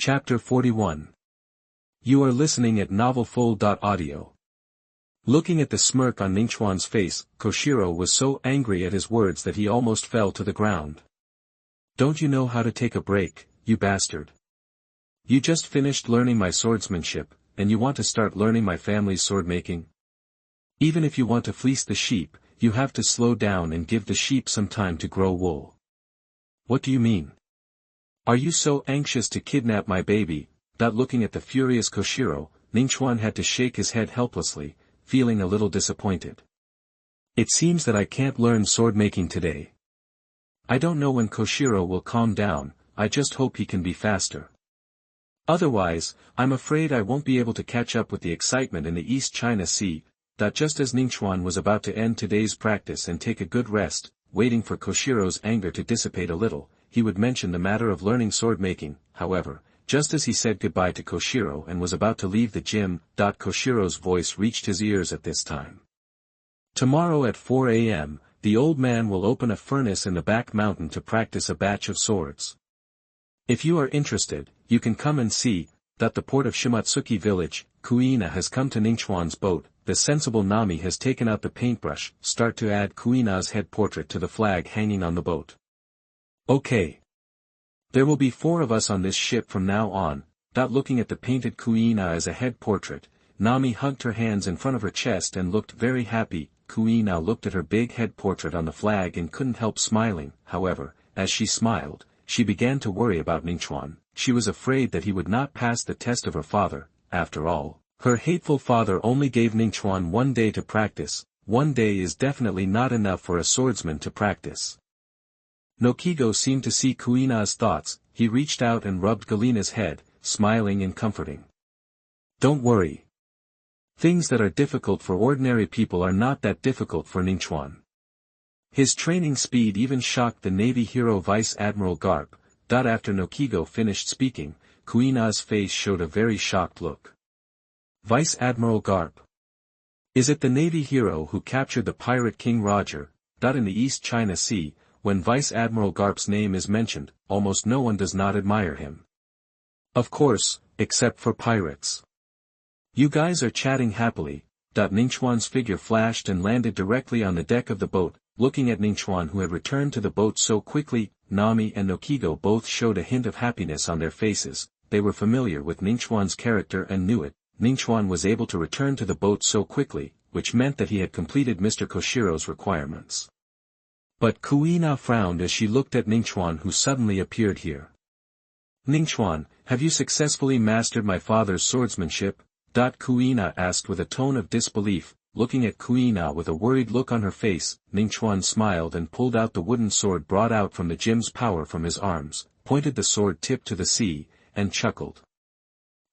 Chapter 41. You are listening at novelfull.audio. Looking at the smirk on Ningchuan's face, Koshiro was so angry at his words that he almost fell to the ground. Don't you know how to take a break, you bastard? You just finished learning my swordsmanship, and you want to start learning my family's sword-making? Even if you want to fleece the sheep, you have to slow down and give the sheep some time to grow wool. What do you mean? Are you so anxious to kidnap my baby? Looking at the furious Koshiro, Ningchuan had to shake his head helplessly, feeling a little disappointed. It seems that I can't learn sword-making today. I don't know when Koshiro will calm down, I just hope he can be faster. Otherwise, I'm afraid I won't be able to catch up with the excitement in the East China Sea. Just as Ningchuan was about to end today's practice and take a good rest, waiting for Koshiro's anger to dissipate a little, he would mention the matter of learning sword-making. However, just as he said goodbye to Koshiro and was about to leave the gym, Koshiro's voice reached his ears at this time. Tomorrow at 4 a.m., the old man will open a furnace in the back mountain to practice a batch of swords. If you are interested, you can come and see. The port of Shimatsuki village, Kuina has come to Ningchuan's boat. The sensible Nami has taken out the paintbrush. Start to add Kuina's head portrait to the flag hanging on the boat. Okay. There will be 4 of us on this ship from now on. Looking at the painted Kuina as a head portrait, Nami hugged her hands in front of her chest and looked very happy. Kuina looked at her big head portrait on the flag and couldn't help smiling. However, as she smiled, she began to worry about Ningchuan. She was afraid that he would not pass the test of her father. After all, her hateful father only gave Ningchuan 1 day to practice. 1 day is definitely not enough for a swordsman to practice. Nokigo seemed to see Kuina's thoughts. He reached out and rubbed Galina's head, smiling and comforting. Don't worry. Things that are difficult for ordinary people are not that difficult for Ningchuan. His training speed even shocked the Navy hero Vice Admiral Garp. After Nokigo finished speaking, Kuina's face showed a very shocked look. Vice Admiral Garp. Is it the Navy hero who captured the pirate King Roger? In the East China Sea, when Vice Admiral Garp's name is mentioned, almost no one does not admire him. Of course, except for pirates. You guys are chatting happily. Ningchuan's figure flashed and landed directly on the deck of the boat. Looking at Ningchuan who had returned to the boat so quickly, Nami and Nokigo both showed a hint of happiness on their faces. They were familiar with Ningchuan's character and knew it. Ningchuan was able to return to the boat so quickly, which meant that he had completed Mr. Koshiro's requirements. But Kuina frowned as she looked at Ningchuan who suddenly appeared here. Ningchuan, have you successfully mastered my father's swordsmanship? Kuina asked with a tone of disbelief. Looking at Kuina with a worried look on her face, Ningchuan smiled and pulled out the wooden sword brought out from the gym's power from his arms, pointed the sword tip to the sea, and chuckled.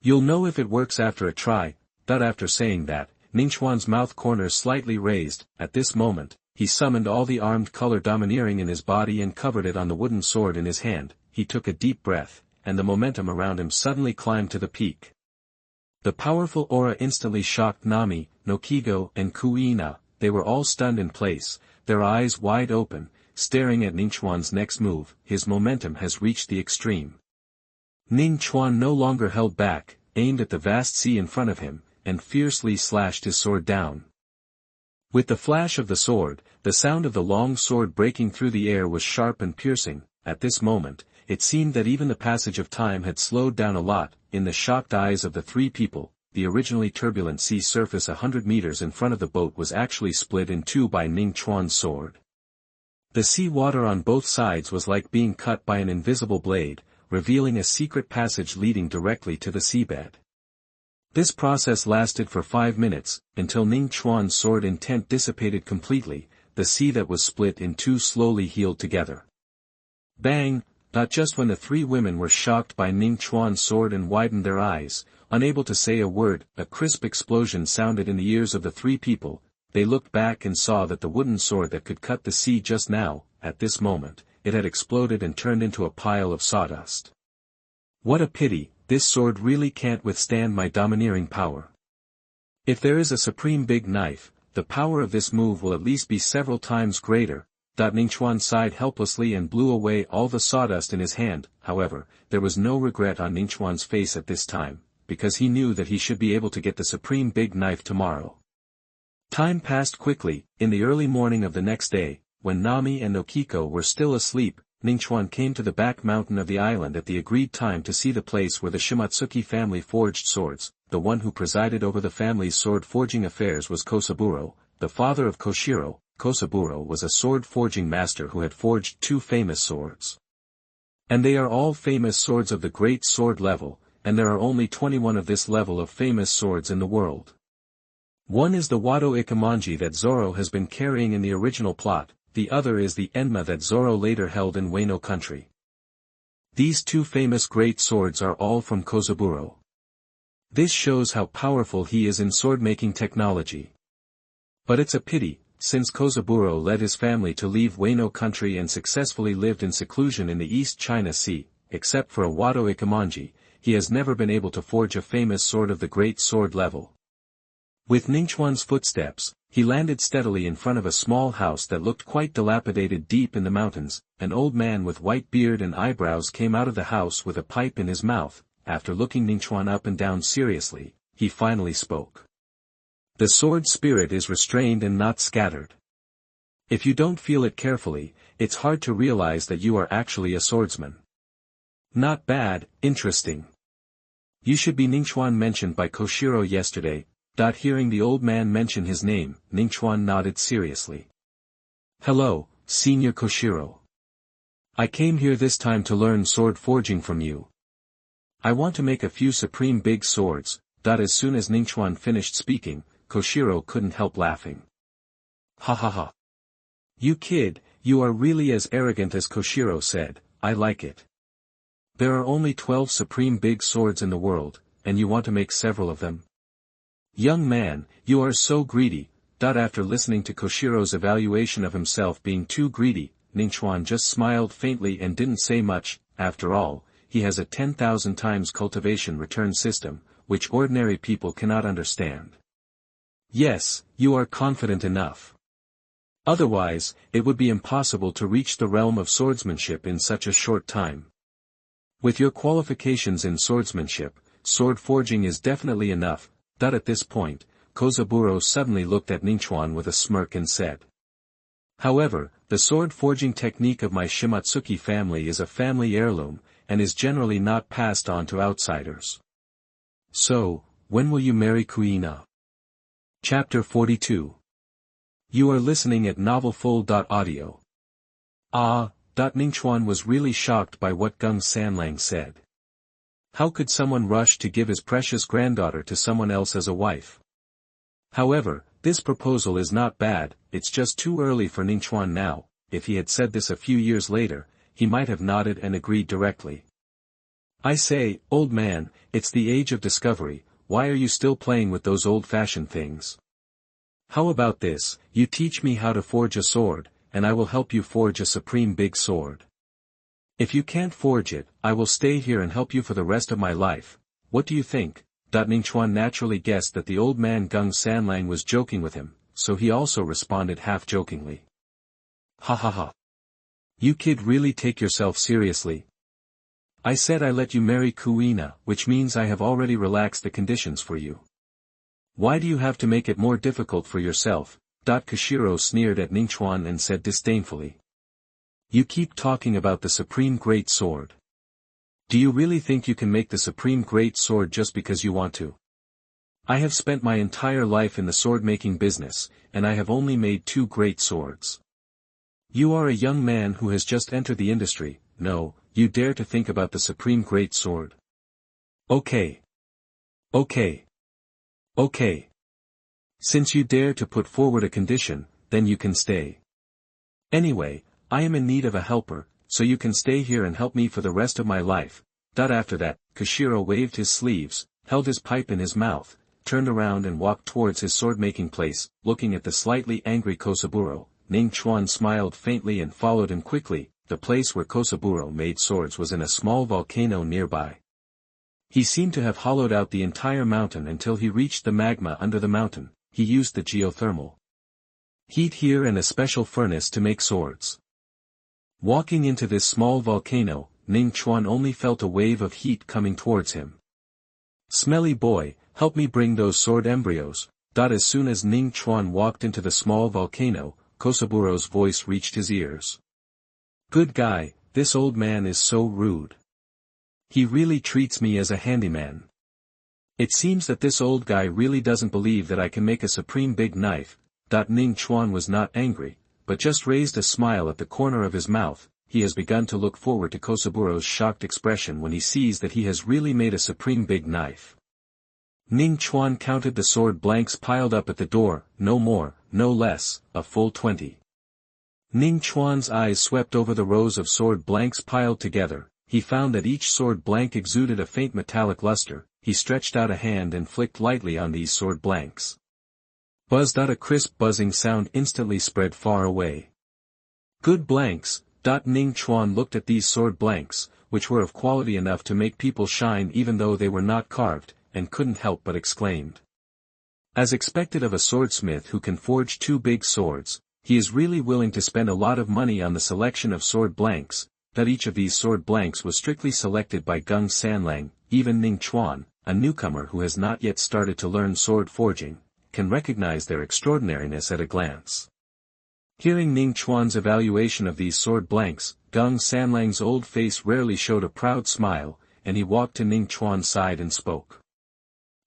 You'll know if it works after a try. After saying that, Ningchuan's mouth corners slightly raised. At this moment, he summoned all the armed color domineering in his body and covered it on the wooden sword in his hand. He took a deep breath, and the momentum around him suddenly climbed to the peak. The powerful aura instantly shocked Nami, Nokigo, and Kuina. They were all stunned in place, their eyes wide open, staring at Ningchuan's next move. His momentum has reached the extreme. Ningchuan no longer held back, aimed at the vast sea in front of him, and fiercely slashed his sword down. With the flash of the sword, the sound of the long sword breaking through the air was sharp and piercing. At this moment, it seemed that even the passage of time had slowed down a lot. In the shocked eyes of the 3 people, the originally turbulent sea surface 100 meters in front of the boat was actually split in 2 by Ningchuan's sword. The sea water on both sides was like being cut by an invisible blade, revealing a secret passage leading directly to the seabed. This process lasted for 5 minutes, until Ningchuan's sword intent dissipated completely. The sea that was split in 2 slowly healed together. Bang! Not just when the 3 women were shocked by Ningchuan's sword and widened their eyes, unable to say a word. A crisp explosion sounded in the ears of the 3 people. They looked back and saw that the wooden sword that could cut the sea just now, at this moment, it had exploded and turned into a pile of sawdust. What a pity, this sword really can't withstand my domineering power. If there is a supreme big knife, the power of this move will at least be several times greater. Ningchuan sighed helplessly and blew away all the sawdust in his hand. However, there was no regret on Ningchuan's face at this time, because he knew that he should be able to get the supreme big knife tomorrow. Time passed quickly. In the early morning of the next day, when Nami and Okiko were still asleep, Ningchuan came to the back mountain of the island at the agreed time to see the place where the Shimatsuki family forged swords. The one who presided over the family's sword-forging affairs was Kosaburo, the father of Koshiro. Kosaburo was a sword-forging master who had forged 2 famous swords. And they are all famous swords of the great sword level, and there are only 21 of this level of famous swords in the world. One is the Wado Ikemonji that Zoro has been carrying in the original plot, the other is the Enma that Zoro later held in Wano country. These 2 famous great swords are all from Kosaburo. This shows how powerful he is in sword-making technology. But it's a pity, since Kosaburo led his family to leave Wano country and successfully lived in seclusion in the East China Sea, except for a Wado Ikemonji, he has never been able to forge a famous sword of the great sword level. With Ningchuan's footsteps, he landed steadily in front of a small house that looked quite dilapidated deep in the mountains. An old man with white beard and eyebrows came out of the house with a pipe in his mouth. After looking Ningchuan up and down seriously, he finally spoke. The sword spirit is restrained and not scattered. If you don't feel it carefully, it's hard to realize that you are actually a swordsman. Not bad, interesting. You should be Ningchuan mentioned by Koshiro yesterday. Hearing the old man mention his name, Ningchuan nodded seriously. Hello, Senior Koshiro. I came here this time to learn sword forging from you. I want to make a few supreme big swords. As soon as Ningchuan finished speaking, Koshiro couldn't help laughing. Ha ha ha. You kid, you are really as arrogant as Koshiro said. I like it. There are only 12 supreme big swords in the world, and you want to make several of them? Young man, you are so greedy. After listening to Koshiro's evaluation of himself being too greedy, Ningchuan just smiled faintly and didn't say much. After all, he has a 10,000 times cultivation return system, which ordinary people cannot understand. Yes, you are confident enough. Otherwise, it would be impossible to reach the realm of swordsmanship in such a short time. With your qualifications in swordsmanship, sword forging is definitely enough. At this point, Kosaburo suddenly looked at Ningchuan with a smirk and said. However, the sword forging technique of my Shimatsuki family is a family heirloom, and is generally not passed on to outsiders. So, when will you marry Kuina? Chapter 42. You are listening at novelfull.audio. Ningchuan was really shocked by what Gung Sanlang said. How could someone rush to give his precious granddaughter to someone else as a wife? However, this proposal is not bad. It's just too early for Ningchuan now. If he had said this a few years later, he might have nodded and agreed directly. I say, old man, it's the age of discovery. Why are you still playing with those old-fashioned things? How about this, you teach me how to forge a sword, and I will help you forge a supreme big sword. If you can't forge it, I will stay here and help you for the rest of my life. What do you think? Ningchuan naturally guessed that the old man Gung Sanlang was joking with him, so he also responded half-jokingly. Ha ha ha. You kid really take yourself seriously? I said I let you marry Kuina, which means I have already relaxed the conditions for you. Why do you have to make it more difficult for yourself? Koshiro sneered at Ningchuan and said disdainfully. You keep talking about the supreme great sword. Do you really think you can make the supreme great sword just because you want to? I have spent my entire life in the sword-making business, and I have only made 2 great swords. You are a young man who has just entered the industry. No, you dare to think about the supreme great sword. Okay. Since you dare to put forward a condition, then you can stay. Anyway, I am in need of a helper, so you can stay here and help me for the rest of my life. After that, Koshiro waved his sleeves, held his pipe in his mouth, turned around and walked towards his sword-making place. Looking at the slightly angry Kosaburo, Ningchuan smiled faintly and followed him quickly. The place where Kosaburo made swords was in a small volcano nearby. He seemed to have hollowed out the entire mountain until he reached the magma under the mountain. He used the geothermal Heat here and a special furnace to make swords. Walking into this small volcano, Ning Chuan only felt a wave of heat coming towards him. Smelly boy, help me bring those sword embryos. As soon as Ning Chuan walked into the small volcano, Kosaburo's voice reached his ears. Good guy, this old man is so rude. He really treats me as a handyman. It seems that this old guy really doesn't believe that I can make a supreme big knife. Ning Chuan was not angry, but just raised a smile at the corner of his mouth. He has begun to look forward to Kosaburo's shocked expression when he sees that he has really made a supreme big knife. Ning Chuan counted the sword blanks piled up at the door, no more, no less, a full 20. Ning Chuan's eyes swept over the rows of sword blanks piled together. He found that each sword blank exuded a faint metallic luster. He stretched out a hand and flicked lightly on these sword blanks. Buzzed. A crisp buzzing sound instantly spread far away. Good blanks. Ning Chuan looked at these sword blanks, which were of quality enough to make people shine even though they were not carved, and couldn't help but exclaimed. As expected of a swordsmith who can forge two big swords, he is really willing to spend a lot of money on the selection of sword blanks. Each of these sword blanks was strictly selected by Gung Sanlang. Even Ning Chuan, a newcomer who has not yet started to learn sword forging, can recognize their extraordinariness at a glance. Hearing Ning Chuan's evaluation of these sword blanks, Gung Sanlang's old face rarely showed a proud smile, and he walked to Ning Chuan's side and spoke.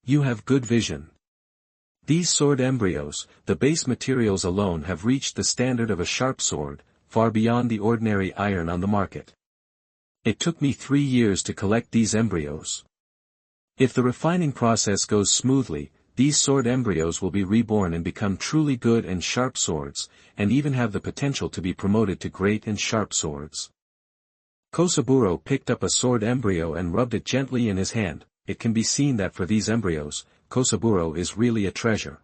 You have good vision. These sword embryos, the base materials alone have reached the standard of a sharp sword, far beyond the ordinary iron on the market. It took me 3 years to collect these embryos. If the refining process goes smoothly, these sword embryos will be reborn and become truly good and sharp swords, and even have the potential to be promoted to great and sharp swords. Kosaburo picked up a sword embryo and rubbed it gently in his hand. It can be seen that for these embryos, Kosaburo is really a treasure.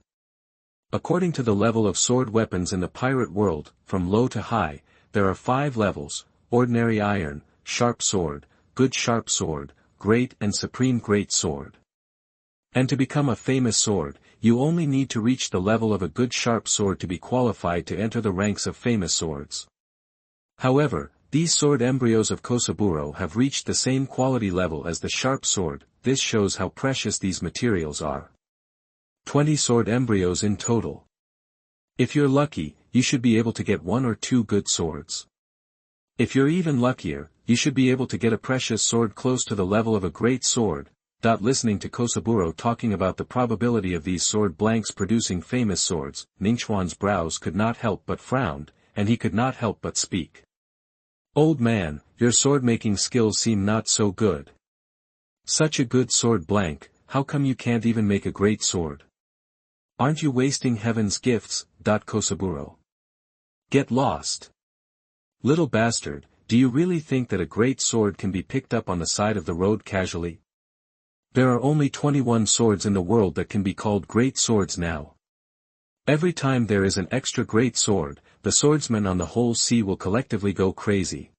According to the level of sword weapons in the pirate world, from low to high, there are 5 levels: ordinary iron, sharp sword, good sharp sword, great and supreme great sword. And to become a famous sword, you only need to reach the level of a good sharp sword to be qualified to enter the ranks of famous swords. However, these sword embryos of Kosaburo have reached the same quality level as the sharp sword. This shows how precious these materials are. 20 sword embryos in total. If you're lucky, you should be able to get 1 or 2 good swords. If you're even luckier, you should be able to get a precious sword close to the level of a great sword. Listening to Kosaburo talking about the probability of these sword blanks producing famous swords, Ningchuan's brows could not help but frown, and he could not help but speak. Old man, your sword-making skills seem not so good. Such a good sword blank, how come you can't even make a great sword? Aren't you wasting heaven's gifts? Kosaburo. Get lost. Little bastard, do you really think that a great sword can be picked up on the side of the road casually? There are only 21 swords in the world that can be called great swords now. Every time there is an extra great sword, the swordsmen on the whole sea will collectively go crazy.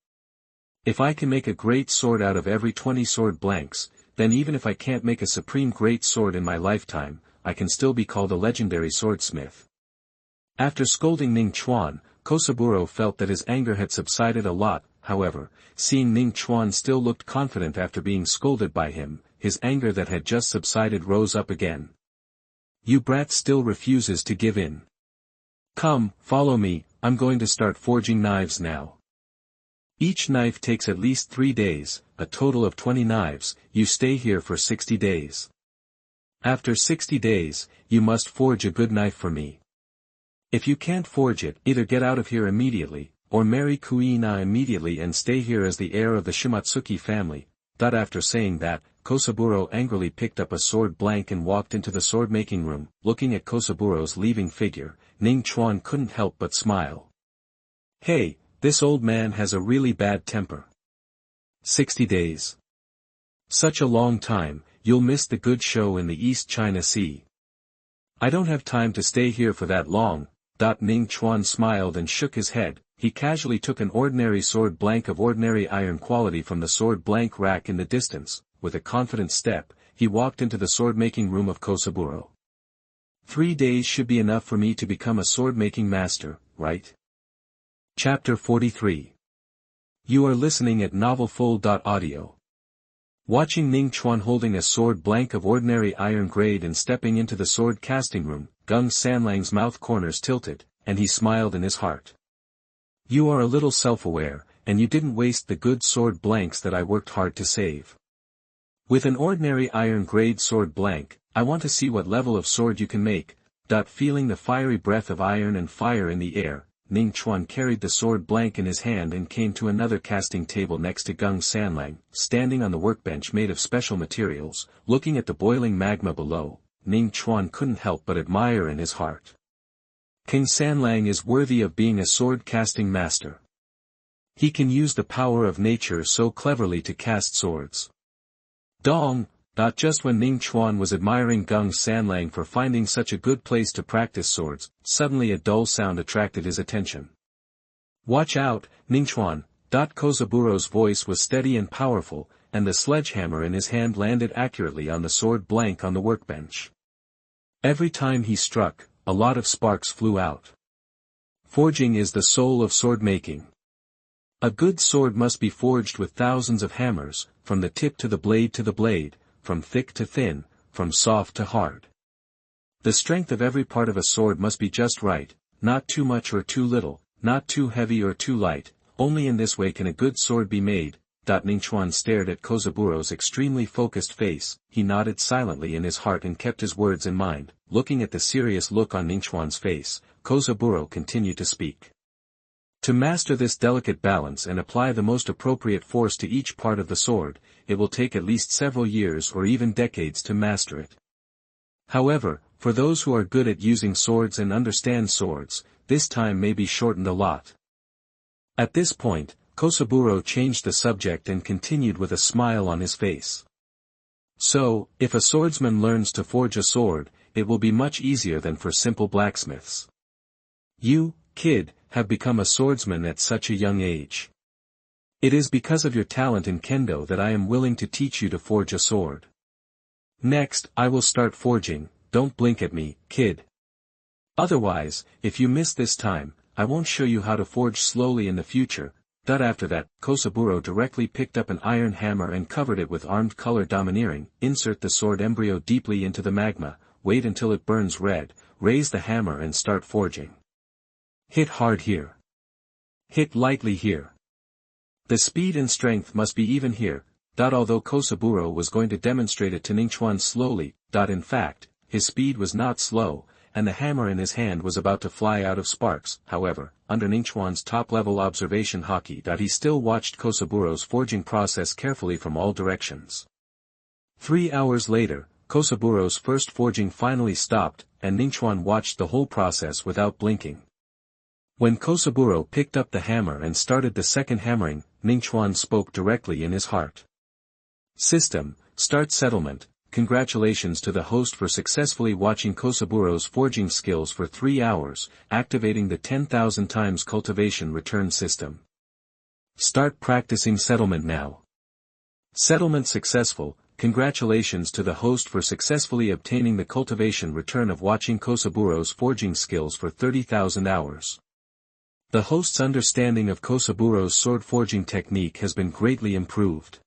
If I can make a great sword out of every 20 sword blanks, then even if I can't make a supreme great sword in my lifetime, I can still be called a legendary swordsmith. After scolding Ning Chuan, Kosaburo felt that his anger had subsided a lot. However, seeing Ning Chuan still looked confident after being scolded by him, his anger that had just subsided rose up again. You brat still refuses to give in. Come, follow me, I'm going to start forging knives now. Each knife takes at least 3 days, a total of 20 knives. You stay here for 60 days. After 60 days, you must forge a good knife for me. If you can't forge it, either get out of here immediately, or marry Kuina immediately and stay here as the heir of the Shimatsuki family. After saying that, Kosaburo angrily picked up a sword blank and walked into the sword-making room. Looking at Kosaburo's leaving figure, Ning Chuan couldn't help but smile. Hey, this old man has a really bad temper. 60 days. Such a long time, you'll miss the good show in the East China Sea. I don't have time to stay here for that long. Ning Chuan smiled and shook his head. He casually took an ordinary sword blank of ordinary iron quality from the sword blank rack in the distance. With a confident step, he walked into the sword-making room of Kosaburo. 3 days should be enough for me to become a sword-making master, right? Chapter 43. You are listening at novelfull.audio. Watching Ning Chuan holding a sword blank of ordinary iron grade and stepping into the sword casting room, Gung Sanlang's mouth corners tilted, and he smiled in his heart. You are a little self-aware, and you didn't waste the good sword blanks that I worked hard to save. With an ordinary iron grade sword blank, I want to see what level of sword you can make. Feeling the fiery breath of iron and fire in the air, Ning Chuan carried the sword blank in his hand and came to another casting table next to Gung Sanlang, standing on the workbench made of special materials. Looking at the boiling magma below, Ning Chuan couldn't help but admire in his heart. King Sanlang is worthy of being a sword casting master. He can use the power of nature so cleverly to cast swords. Dong! Just when Ning Chuan was admiring Gung Sanlang for finding such a good place to practice swords, suddenly a dull sound attracted his attention. Watch out, Ning Chuan! Kozaburo's voice was steady and powerful, and the sledgehammer in his hand landed accurately on the sword blank on the workbench. Every time he struck, a lot of sparks flew out. Forging is the soul of sword making. A good sword must be forged with thousands of hammers, from the tip to the blade, from thick to thin, from soft to hard. The strength of every part of a sword must be just right, not too much or too little, not too heavy or too light. Only in this way can a good sword be made. Ningchuan stared at Kozaburo's extremely focused face. He nodded silently in his heart and kept his words in mind. Looking at the serious look on Ningchuan's face, Kozaburo continued to speak. To master this delicate balance and apply the most appropriate force to each part of the sword, it will take at least several years or even decades to master it. However, for those who are good at using swords and understand swords, this time may be shortened a lot. At this point, Kozaburo changed the subject and continued with a smile on his face. So, if a swordsman learns to forge a sword, it will be much easier than for simple blacksmiths. You, kid, have become a swordsman at such a young age. It is because of your talent in kendo that I am willing to teach you to forge a sword. Next, I will start forging. Don't blink at me, kid. Otherwise, if you miss this time, I won't show you how to forge slowly in the future. After that, Kozaburo directly picked up an iron hammer and covered it with armed color domineering. Insert the sword embryo deeply into the magma, wait until it burns red, raise the hammer and start forging. Hit hard here. Hit lightly here. The speed and strength must be even here. Although Kozaburo was going to demonstrate it to Ningchuan slowly, in fact, his speed was not slow, and the hammer in his hand was about to fly out of sparks. However, under Ningchuan's top-level observation Hawkeye, he still watched Kosaburo's forging process carefully from all directions. 3 hours later, Kosaburo's first forging finally stopped, and Ningchuan watched the whole process without blinking. When Kosaburo picked up the hammer and started the second hammering, Ningchuan spoke directly in his heart. System, start settlement. Congratulations to the host for successfully watching Kosaburo's forging skills for 3 hours, activating the 10,000 times cultivation return system. Start practicing settlement now. Settlement successful. Congratulations to the host for successfully obtaining the cultivation return of watching Kosaburo's forging skills for 30,000 hours. The host's understanding of Kosaburo's sword forging technique has been greatly improved.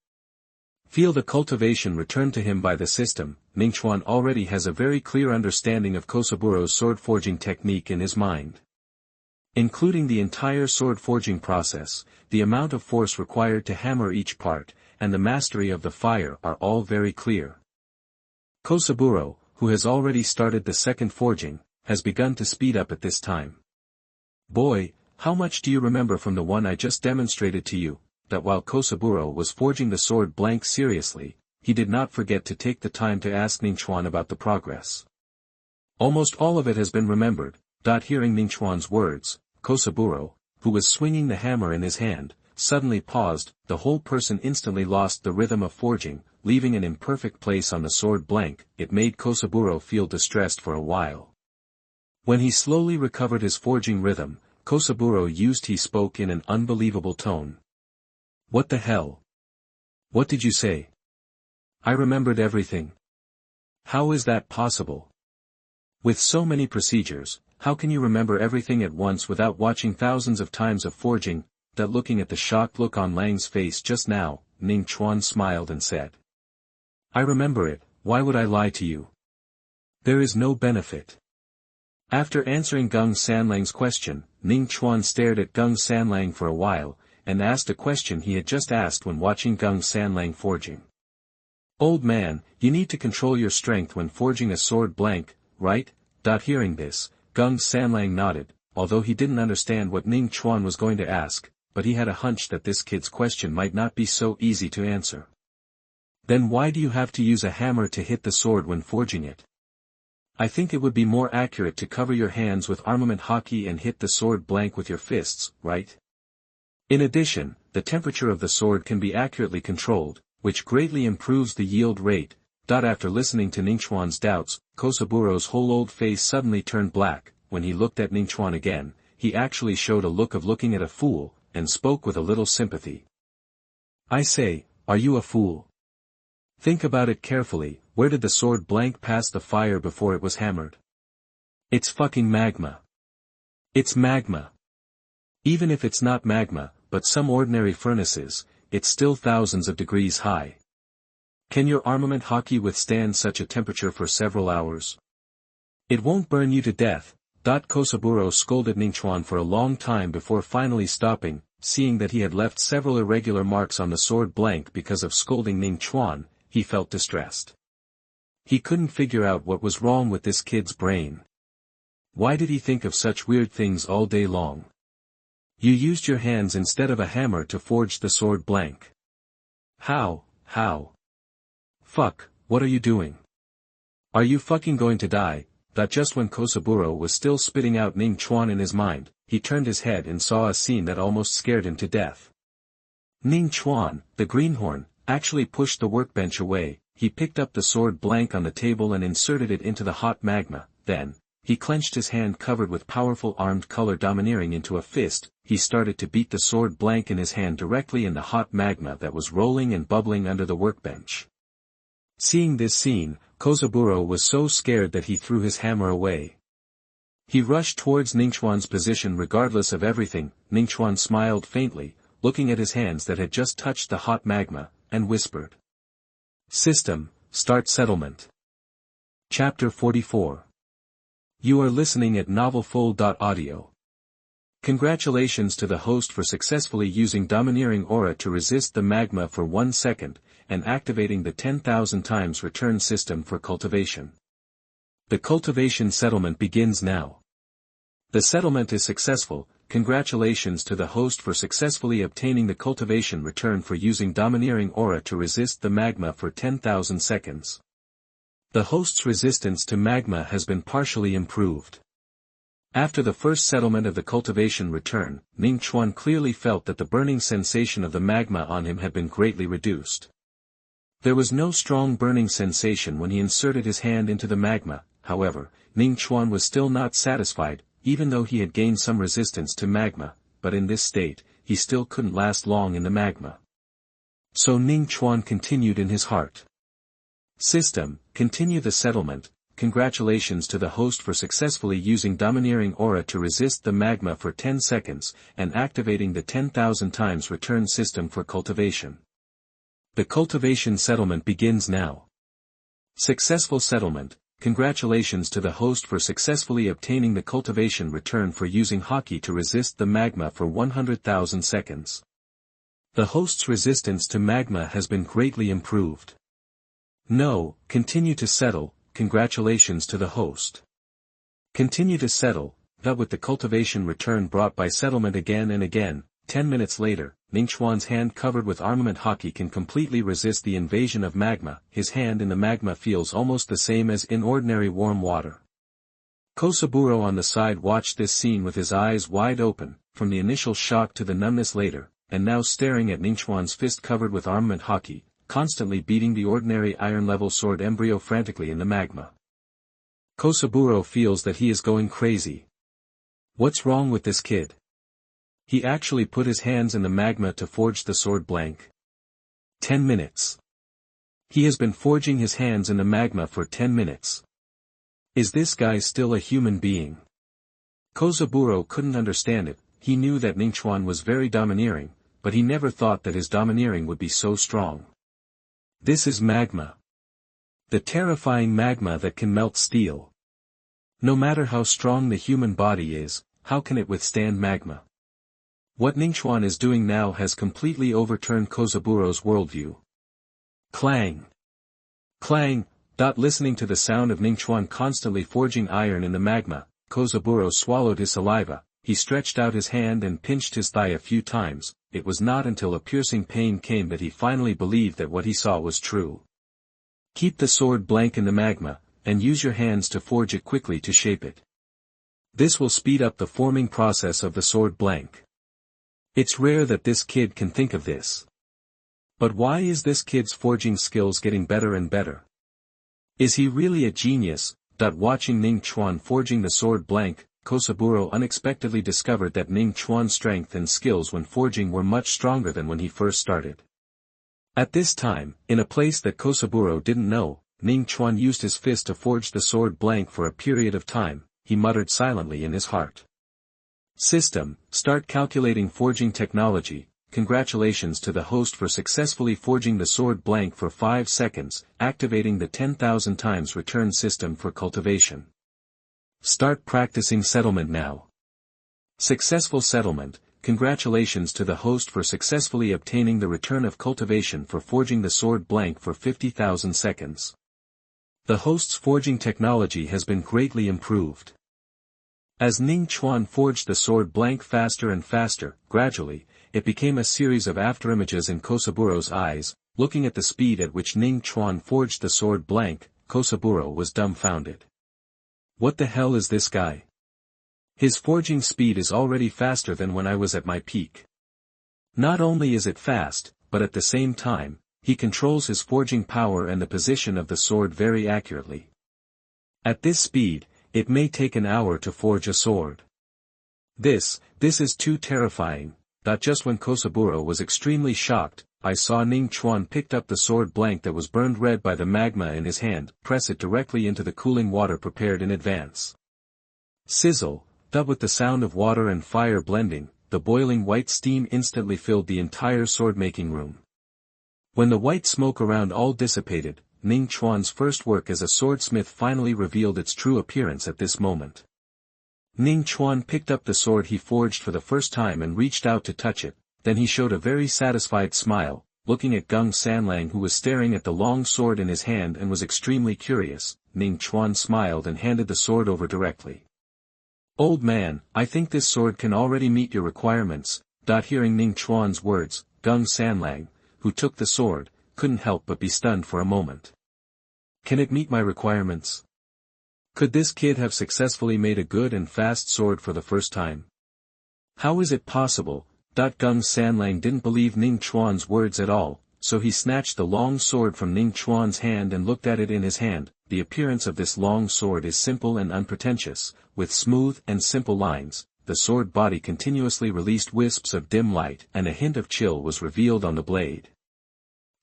Feel the cultivation returned to him by the system. Ningchuan already has a very clear understanding of Kosaburo's sword forging technique in his mind. Including the entire sword forging process, the amount of force required to hammer each part, and the mastery of the fire are all very clear. Kosaburo, who has already started the second forging, has begun to speed up at this time. Boy, how much do you remember from the one I just demonstrated to you? That while Kosaburo was forging the sword blank seriously, he did not forget to take the time to ask Ningchuan about the progress. Almost all of it has been remembered. Hearing Ningchuan's words, Kosaburo, who was swinging the hammer in his hand, suddenly paused. The whole person instantly lost the rhythm of forging, leaving an imperfect place on the sword blank. It made Kosaburo feel distressed for a while. When he slowly recovered his forging rhythm, Kosaburo spoke in an unbelievable tone. What the hell? What did you say? I remembered everything. How is that possible? With so many procedures, how can you remember everything at once without watching thousands of times of forging? That looking at the shocked look on Lang's face just now, Ning Chuan smiled and said. I remember it, why would I lie to you? There is no benefit. After answering Gung Sanlang's question, Ning Chuan stared at Gung Sanlang for a while, and asked a question he had just asked when watching Gung Sanlang forging. Old man, you need to control your strength when forging a sword blank, right? Hearing this, Gung Sanlang nodded, although he didn't understand what Ning Chuan was going to ask, but he had a hunch that this kid's question might not be so easy to answer. Then why do you have to use a hammer to hit the sword when forging it? I think it would be more accurate to cover your hands with armament hockey and hit the sword blank with your fists, right? In addition, the temperature of the sword can be accurately controlled, which greatly improves the yield rate. After listening to Ningchuan's doubts, Kosaburo's whole old face suddenly turned black. When he looked at Ningchuan again, he actually showed a look of looking at a fool, and spoke with a little sympathy. I say, are you a fool? Think about it carefully, where did the sword blank pass the fire before it was hammered? It's fucking magma. It's magma. Even if it's not magma, but some ordinary furnaces, it's still thousands of degrees high. Can your armament hockey withstand such a temperature for several hours? It won't burn you to death. Kosaburo scolded Ningchuan for a long time before finally stopping, seeing that he had left several irregular marks on the sword blank because of scolding Ningchuan. He felt distressed. He couldn't figure out what was wrong with this kid's brain. Why did he think of such weird things all day long? You used your hands instead of a hammer to forge the sword blank. How? Fuck, what are you doing? Are you fucking going to die? Just when Kosaburo was still spitting out Ningchuan in his mind, he turned his head and saw a scene that almost scared him to death. Ningchuan, the greenhorn, actually pushed the workbench away. He picked up the sword blank on the table and inserted it into the hot magma. Then, he clenched his hand covered with powerful armed color domineering into a fist. He started to beat the sword blank in his hand directly in the hot magma that was rolling and bubbling under the workbench. Seeing this scene, Kosaburo was so scared that he threw his hammer away. He rushed towards Ningchuan's position regardless of everything. Ningchuan smiled faintly, looking at his hands that had just touched the hot magma, and whispered. System, start settlement. Chapter 44. You are listening at novelfull.audio. Congratulations to the host for successfully using Domineering Aura to resist the magma for 1 second, and activating the 10,000 times return system for cultivation. The cultivation settlement begins now. The settlement is successful. Congratulations to the host for successfully obtaining the cultivation return for using Domineering Aura to resist the magma for 10,000 seconds. The host's resistance to magma has been partially improved. After the first settlement of the cultivation return, Ning Chuan clearly felt that the burning sensation of the magma on him had been greatly reduced. There was no strong burning sensation when he inserted his hand into the magma. However, Ning Chuan was still not satisfied, even though he had gained some resistance to magma, but in this state, he still couldn't last long in the magma. So Ning Chuan continued in his heart. System, continue the settlement. Congratulations to the host for successfully using Domineering Aura to resist the magma for 10 seconds, and activating the 10,000 times return system for cultivation. The cultivation settlement begins now. Successful settlement. Congratulations to the host for successfully obtaining the cultivation return for using hockey to resist the magma for 100,000 seconds. The host's resistance to magma has been greatly improved. No, continue to settle. Congratulations to the host. Continue to settle. That with the cultivation return brought by settlement again and again. 10 minutes later, Ningchuan's hand covered with armament hockey can completely resist the invasion of magma. His hand in the magma feels almost the same as in ordinary warm water. Kosaburo on the side watched this scene with his eyes wide open, from the initial shock to the numbness later, and now staring at Ningchuan's fist covered with armament hockey, constantly beating the ordinary iron-level sword embryo frantically in the magma. Kosaburo feels that he is going crazy. What's wrong with this kid? He actually put his hands in the magma to forge the sword blank. 10 minutes. He has been forging his hands in the magma for 10 minutes. Is this guy still a human being? Kozaburo couldn't understand it. He knew that Ningchuan was very domineering, but he never thought that his domineering would be so strong. This is magma. The terrifying magma that can melt steel. No matter how strong the human body is, how can it withstand magma? What Ningchuan is doing now has completely overturned Kozaburo's worldview. Clang! Clang! Listening to the sound of Ningchuan constantly forging iron in the magma, Kozaburo swallowed his saliva. He stretched out his hand and pinched his thigh a few times. It was not until a piercing pain came that he finally believed that what he saw was true. Keep the sword blank in the magma, and use your hands to forge it quickly to shape it. This will speed up the forming process of the sword blank. It's rare that this kid can think of this. But why is this kid's forging skills getting better and better? Is he really a genius? Watching Ning Chuan forging the sword blank, Kozaburo unexpectedly discovered that Ning Chuan's strength and skills when forging were much stronger than when he first started. At this time, in a place that Kozaburo didn't know, Ning Chuan used his fist to forge the sword blank for a period of time. He muttered silently in his heart. System, start calculating forging technology. Congratulations to the host for successfully forging the sword blank for 5 seconds, activating the 10,000 times return system for cultivation. Start practicing settlement now. Successful settlement. Congratulations to the host for successfully obtaining the return of cultivation for forging the sword blank for 50,000 seconds. The host's forging technology has been greatly improved. As Ning Chuan forged the sword blank faster and faster, gradually, it became a series of afterimages in Kosaburo's eyes. Looking at the speed at which Ning Chuan forged the sword blank, Kosaburo was dumbfounded. What the hell is this guy? His forging speed is already faster than when I was at my peak. Not only is it fast, but at the same time, he controls his forging power and the position of the sword very accurately. At this speed, it may take an hour to forge a sword. This is too terrifying. Just when Kosaburo was extremely shocked, I saw Ning Chuan picked up the sword blank that was burned red by the magma in his hand, press it directly into the cooling water prepared in advance. Sizzle, with the sound of water and fire blending, the boiling white steam instantly filled the entire sword-making room. When the white smoke around all dissipated, Ning Chuan's first work as a swordsmith finally revealed its true appearance at this moment. Ning Chuan picked up the sword he forged for the first time and reached out to touch it, then he showed a very satisfied smile, looking at Gung Sanlang who was staring at the long sword in his hand and was extremely curious. Ning Chuan smiled and handed the sword over directly. Old man, I think this sword can already meet your requirements. Hearing Ning Chuan's words, Gung Sanlang, who took the sword, couldn't help but be stunned for a moment. Can it meet my requirements? Could this kid have successfully made a good and fast sword for the first time? How is it possible? Gung Sanlang didn't believe Ning Chuan's words at all, so he snatched the long sword from Ning Chuan's hand and looked at it in his hand. The appearance of this long sword is simple and unpretentious, with smooth and simple lines. The sword body continuously released wisps of dim light and a hint of chill was revealed on the blade.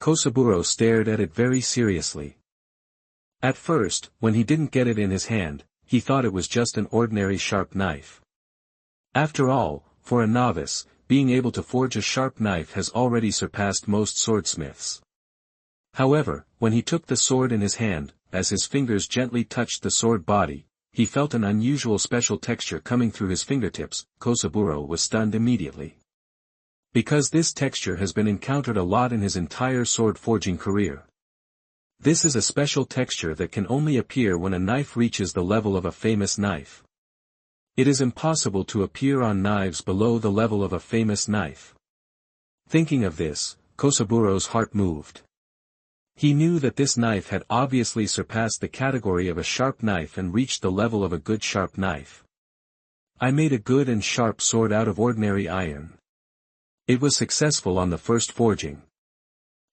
Kosaburo stared at it very seriously. At first, when he didn't get it in his hand, he thought it was just an ordinary sharp knife. After all, for a novice, being able to forge a sharp knife has already surpassed most swordsmiths. However, when he took the sword in his hand, as his fingers gently touched the sword body, he felt an unusual special texture coming through his fingertips. Kosaburo was stunned immediately. Because this texture has been encountered a lot in his entire sword forging career. This is a special texture that can only appear when a knife reaches the level of a famous knife. It is impossible to appear on knives below the level of a famous knife. Thinking of this, Kosaburo's heart moved. He knew that this knife had obviously surpassed the category of a sharp knife and reached the level of a good sharp knife. I made a good and sharp sword out of ordinary iron. It was successful on the first forging.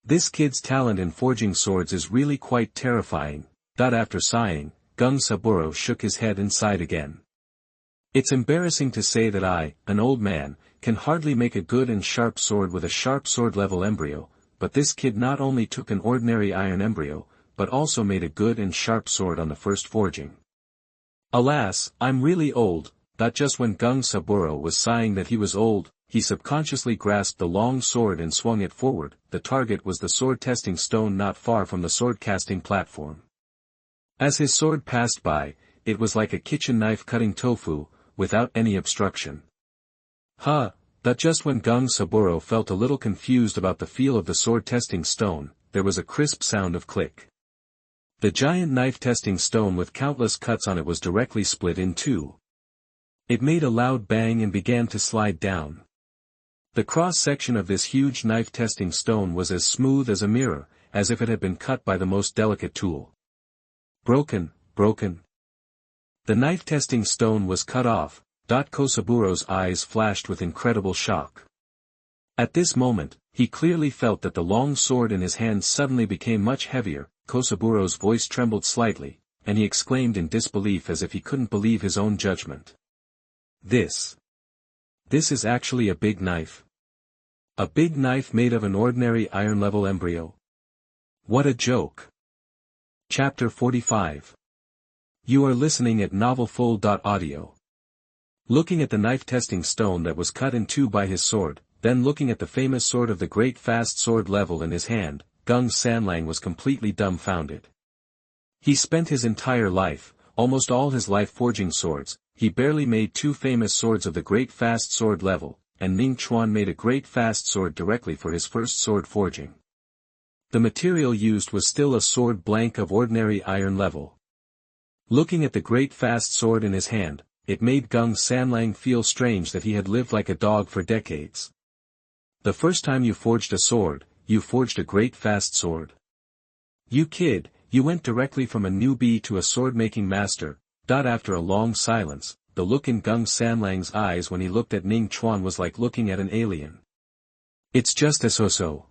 This kid's talent in forging swords is really quite terrifying. After sighing, Gung Saburo shook his head and sighed again. It's embarrassing to say that I, an old man, can hardly make a good and sharp sword with a sharp sword-level embryo, but this kid not only took an ordinary iron embryo, but also made a good and sharp sword on the first forging. Alas, I'm really old. Just when Gung Saburo was sighing that he was old, he subconsciously grasped the long sword and swung it forward. The target was the sword-testing stone not far from the sword-casting platform. As his sword passed by, it was like a kitchen knife cutting tofu, without any obstruction. Just when Gung Saburo felt a little confused about the feel of the sword-testing stone, there was a crisp sound of click. The giant knife-testing stone with countless cuts on it was directly split in two. It made a loud bang and began to slide down. The cross-section of this huge knife-testing stone was as smooth as a mirror, as if it had been cut by the most delicate tool. Broken. The knife-testing stone was cut off. Kosaburo's eyes flashed with incredible shock. At this moment, he clearly felt that the long sword in his hand suddenly became much heavier. Kosaburo's voice trembled slightly, and he exclaimed in disbelief as if he couldn't believe his own judgment. This is actually a big knife. A big knife made of an ordinary iron-level embryo. What a joke. Chapter 45. You are listening at novelfull.audio. Looking at the knife-testing stone that was cut in two by his sword, then looking at the famous sword of the great fast sword level in his hand, Gung Sanlang was completely dumbfounded. He spent his entire life, almost all his life forging swords. He barely made two famous swords of the great fast sword level, and Ning Chuan made a great fast sword directly for his first sword forging. The material used was still a sword blank of ordinary iron level. Looking at the great fast sword in his hand, it made Gung Sanlang feel strange that he had lived like a dog for decades. The first time you forged a sword, you forged a great fast sword. You kid, you went directly from a newbie to a sword-making master. After a long silence, the look in Gung Sanlang's eyes when he looked at Ning Chuan was like looking at an alien. It's just a so-so.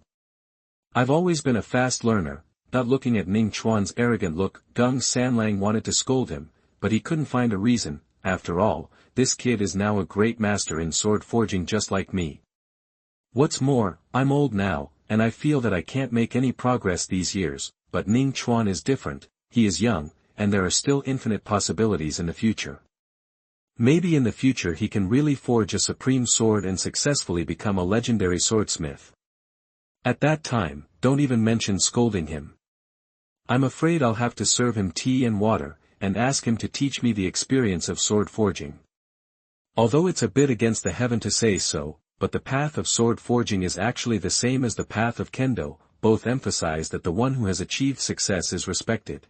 I've always been a fast learner. Looking at Ning Chuan's arrogant look, Gung Sanlang wanted to scold him, but he couldn't find a reason. After all, this kid is now a great master in sword forging just like me. What's more, I'm old now, and I feel that I can't make any progress these years, but Ning Chuan is different. He is young, and there are still infinite possibilities in the future. Maybe in the future he can really forge a supreme sword and successfully become a legendary swordsmith. At that time, don't even mention scolding him. I'm afraid I'll have to serve him tea and water, and ask him to teach me the experience of sword forging. Although it's a bit against the heaven to say so, but the path of sword forging is actually the same as the path of kendo. Both emphasize that the one who has achieved success is respected.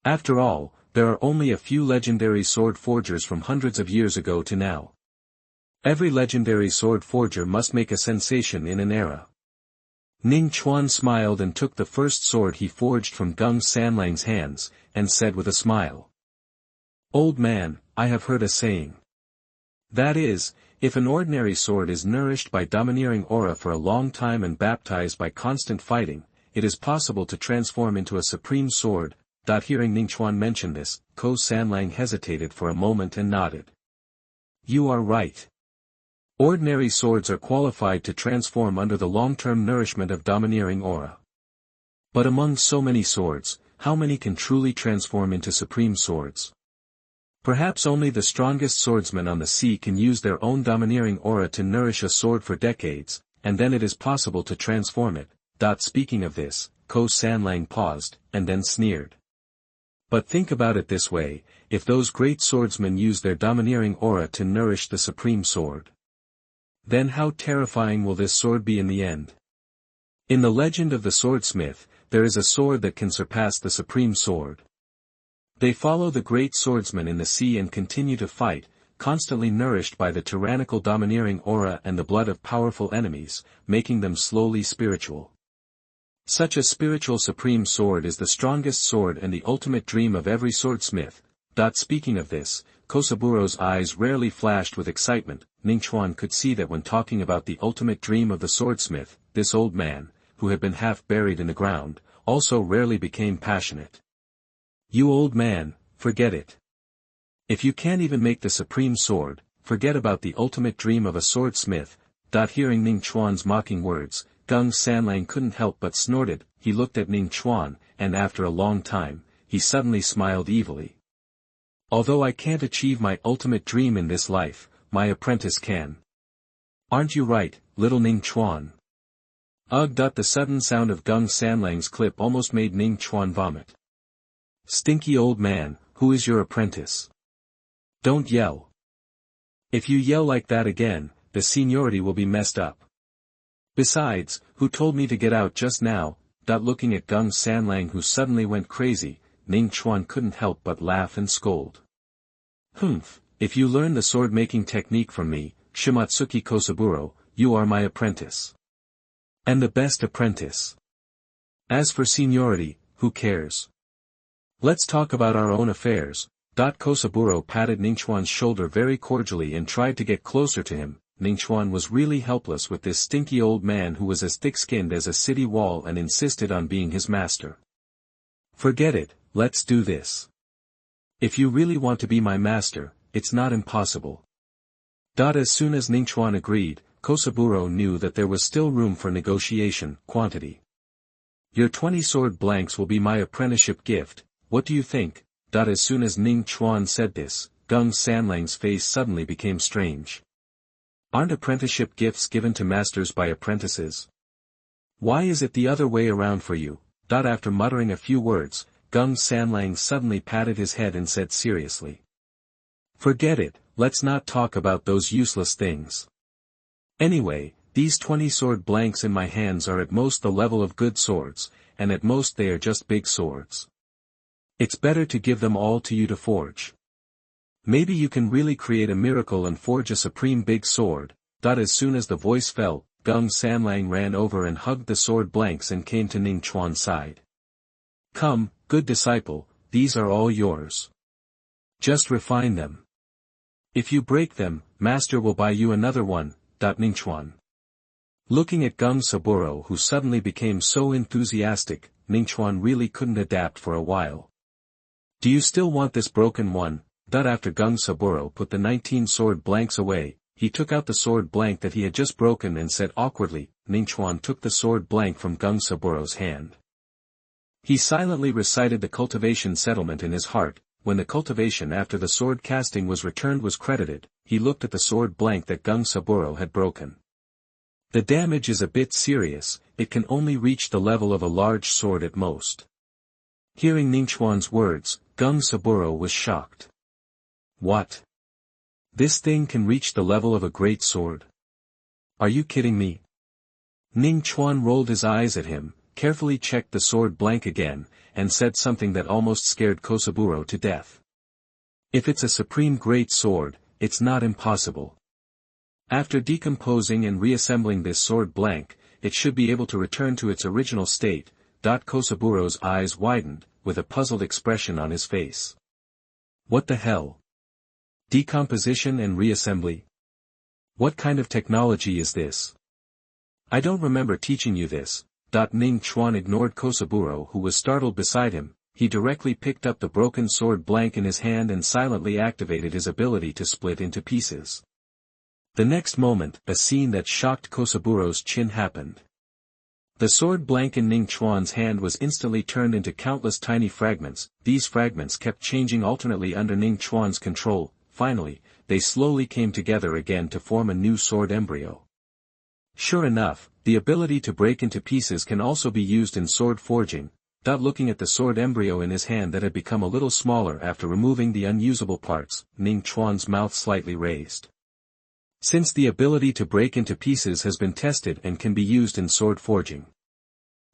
After all, there are only a few legendary sword forgers from hundreds of years ago to now. Every legendary sword forger must make a sensation in an era. Ning Chuan smiled and took the first sword he forged from Gung Sanlang's hands, and said with a smile. Old man, I have heard a saying. That is, if an ordinary sword is nourished by domineering aura for a long time and baptized by constant fighting, it is possible to transform into a supreme sword. Hearing Ning Chuan mention this, Ko Sanlang hesitated for a moment and nodded. You are right. Ordinary swords are qualified to transform under the long-term nourishment of domineering aura. But among so many swords, how many can truly transform into supreme swords? Perhaps only the strongest swordsmen on the sea can use their own domineering aura to nourish a sword for decades, and then it is possible to transform it. Speaking of this, Ko Sanlang paused, and then sneered. But think about it this way, if those great swordsmen use their domineering aura to nourish the supreme sword, then how terrifying will this sword be in the end? In the legend of the swordsmith, there is a sword that can surpass the supreme sword. They follow the great swordsman in the sea and continue to fight, constantly nourished by the tyrannical domineering aura and the blood of powerful enemies, making them slowly spiritual. Such a spiritual supreme sword is the strongest sword and the ultimate dream of every swordsmith. Speaking of this, Kosaburo's eyes rarely flashed with excitement. Ningchuan could see that when talking about the ultimate dream of the swordsmith, this old man, who had been half buried in the ground, also rarely became passionate. You old man, forget it. If you can't even make the supreme sword, forget about the ultimate dream of a swordsmith. Hearing Ningchuan's mocking words, Gung Sanlang couldn't help but snorted. He looked at Ning Chuan, and after a long time, he suddenly smiled evilly. Although I can't achieve my ultimate dream in this life, my apprentice can. Aren't you right, little Ning Chuan? Ugh. The sudden sound of Gung Sanlang's clip almost made Ning Chuan vomit. Stinky old man, who is your apprentice? Don't yell. If you yell like that again, the seniority will be messed up. Besides, who told me to get out just now? Looking at Gung Sanlang, who suddenly went crazy, Ning Chuan couldn't help but laugh and scold. Humph, if you learn the sword-making technique from me, Shimatsuki Kosaburo, you are my apprentice. And the best apprentice. As for seniority, who cares? Let's talk about our own affairs. Kosaburo patted Ningchuan's shoulder very cordially and tried to get closer to him. Ningchuan was really helpless with this stinky old man who was as thick-skinned as a city wall and insisted on being his master. Forget it, let's do this. If you really want to be my master, it's not impossible. As soon as Ningchuan agreed, Kosaburo knew that there was still room for negotiation. Quantity. Your 20 sword blanks will be my apprenticeship gift, what do you think? As soon as Ning Chuan said this, Gung Sanlang's face suddenly became strange. Aren't apprenticeship gifts given to masters by apprentices? Why is it the other way around for you? After muttering a few words, Gung Sanlang suddenly patted his head and said seriously. Forget it, let's not talk about those useless things. Anyway, these 20 sword blanks in my hands are at most the level of good swords, and at most they are just big swords. It's better to give them all to you to forge. Maybe you can really create a miracle and forge a supreme big sword. As soon as the voice fell, Gung Sanlang ran over and hugged the sword blanks and came to Ning Chuan's side. Come, good disciple, these are all yours. Just refine them. If you break them, master will buy you another one. Ningchuan. Looking at Gung Saburo, who suddenly became so enthusiastic, Ningchuan really couldn't adapt for a while. Do you still want this broken one? After Gung Saburo put the 19 sword blanks away, he took out the sword blank that he had just broken and said awkwardly. Ningchuan took the sword blank from Gung Saburo's hand. He silently recited the cultivation settlement in his heart. When the cultivation after the sword casting was returned was credited, he looked at the sword blank that Gung Saburo had broken. The damage is a bit serious, it can only reach the level of a large sword at most. Hearing Ningchuan's words, Gung Saburo was shocked. What? This thing can reach the level of a great sword? Are you kidding me? Ning Chuan rolled his eyes at him, carefully checked the sword blank again, and said something that almost scared Kosaburo to death. If it's a supreme great sword, it's not impossible. After decomposing and reassembling this sword blank, it should be able to return to its original state. Kosaburo's eyes widened, with a puzzled expression on his face. What the hell? Decomposition and reassembly? What kind of technology is this? I don't remember teaching you this. Ning Chuan ignored Kosaburo, who was startled beside him. He directly picked up the broken sword blank in his hand and silently activated his ability to split into pieces. The next moment, a scene that shocked Kosaburo's chin happened. The sword blank in Ning Chuan's hand was instantly turned into countless tiny fragments. These fragments kept changing alternately under Ning Chuan's control. Finally, they slowly came together again to form a new sword embryo. Sure enough, the ability to break into pieces can also be used in sword forging. Looking at the sword embryo in his hand that had become a little smaller after removing the unusable parts, Ning Chuan's mouth slightly raised. Since the ability to break into pieces has been tested and can be used in sword forging.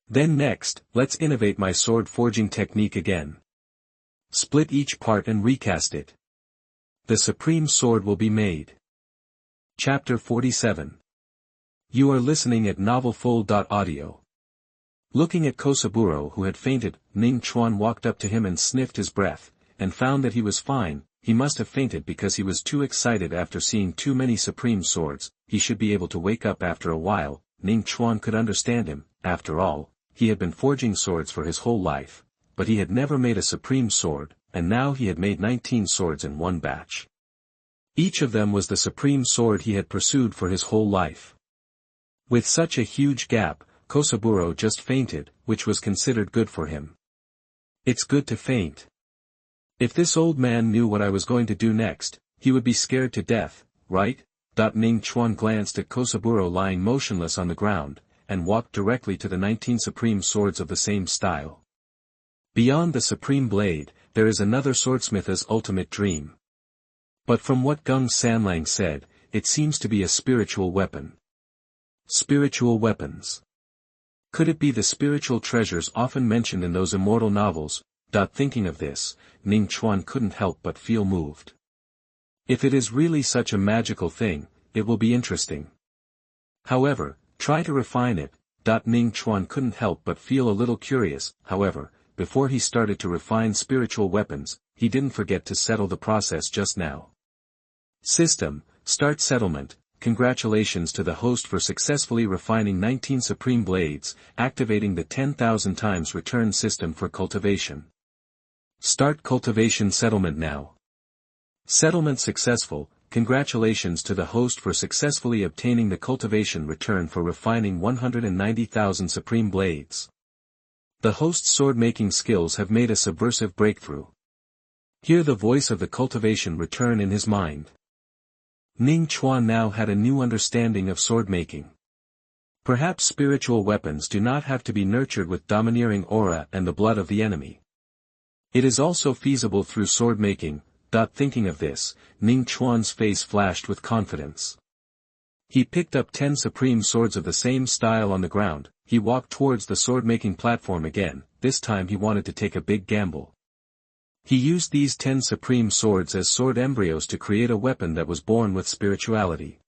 Then next, let's innovate my sword forging technique again. Split each part and recast it. The supreme sword will be made. Chapter 47. You are listening at novelfull.audio. Looking at Kosaburo, who had fainted, Ning Chuan walked up to him and sniffed his breath, and found that he was fine. He must have fainted because he was too excited after seeing too many supreme swords. He should be able to wake up after a while. Ning Chuan could understand him. After all, he had been forging swords for his whole life, but he had never made a supreme sword, and now he had made 19 swords in one batch. Each of them was the supreme sword he had pursued for his whole life. With such a huge gap, Kosaburo just fainted, which was considered good for him. It's good to faint. If this old man knew what I was going to do next, he would be scared to death, right? Ning Chuan glanced at Kosaburo lying motionless on the ground, and walked directly to the 19 supreme swords of the same style. Beyond the supreme blade, there is another swordsmith's ultimate dream. But from what Gung Sanlang said, it seems to be a spiritual weapon. Spiritual weapons. Could it be the spiritual treasures often mentioned in those immortal novels? Thinking of this, Ning Chuan couldn't help but feel moved. If it is really such a magical thing, it will be interesting. However, try to refine it. Ning Chuan couldn't help but feel a little curious. However, before he started to refine spiritual weapons, he didn't forget to settle the process just now. System, start settlement. Congratulations to the host for successfully refining 19 supreme blades, activating the 10,000 times return system for cultivation. Start cultivation settlement now. Settlement successful. Congratulations to the host for successfully obtaining the cultivation return for refining 190,000 supreme blades. The host's sword-making skills have made a subversive breakthrough. Hear the voice of the cultivation return in his mind. Ning Chuan now had a new understanding of sword-making. Perhaps spiritual weapons do not have to be nurtured with domineering aura and the blood of the enemy. It is also feasible through sword-making. Thinking of this, Ning Chuan's face flashed with confidence. He picked up 10 supreme swords of the same style on the ground. He walked towards the sword-making platform again. This time he wanted to take a big gamble. He used these 10 supreme swords as sword embryos to create a weapon that was born with spirituality.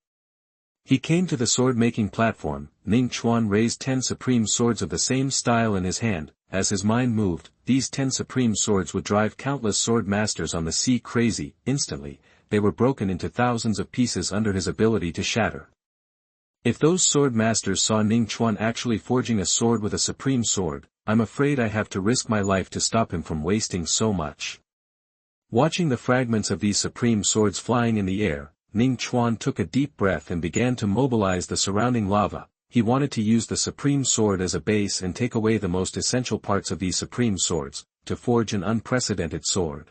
He came to the sword-making platform. Ning Chuan raised 10 supreme swords of the same style in his hand. As his mind moved, these 10 supreme swords would drive countless sword masters on the sea crazy. Instantly, they were broken into thousands of pieces under his ability to shatter. If those sword masters saw Ning Chuan actually forging a sword with a supreme sword, I'm afraid I have to risk my life to stop him from wasting so much. Watching the fragments of these supreme swords flying in the air, Ning Chuan took a deep breath and began to mobilize the surrounding lava. He wanted to use the supreme sword as a base and take away the most essential parts of these supreme swords, to forge an unprecedented sword.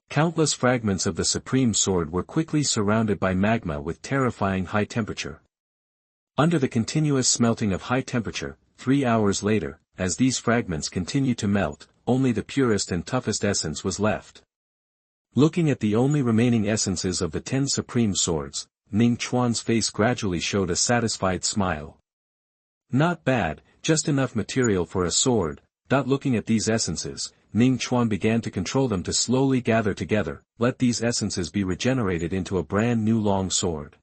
Countless fragments of the supreme sword were quickly surrounded by magma with terrifying high temperature. Under the continuous smelting of high temperature, 3 hours later, as these fragments continued to melt, only the purest and toughest essence was left. Looking at the only remaining essences of the 10 supreme swords, Ning Chuan's face gradually showed a satisfied smile. Not bad, just enough material for a sword. Looking at these essences, Ning Chuan began to control them to slowly gather together. Let these essences be regenerated into a brand new long sword.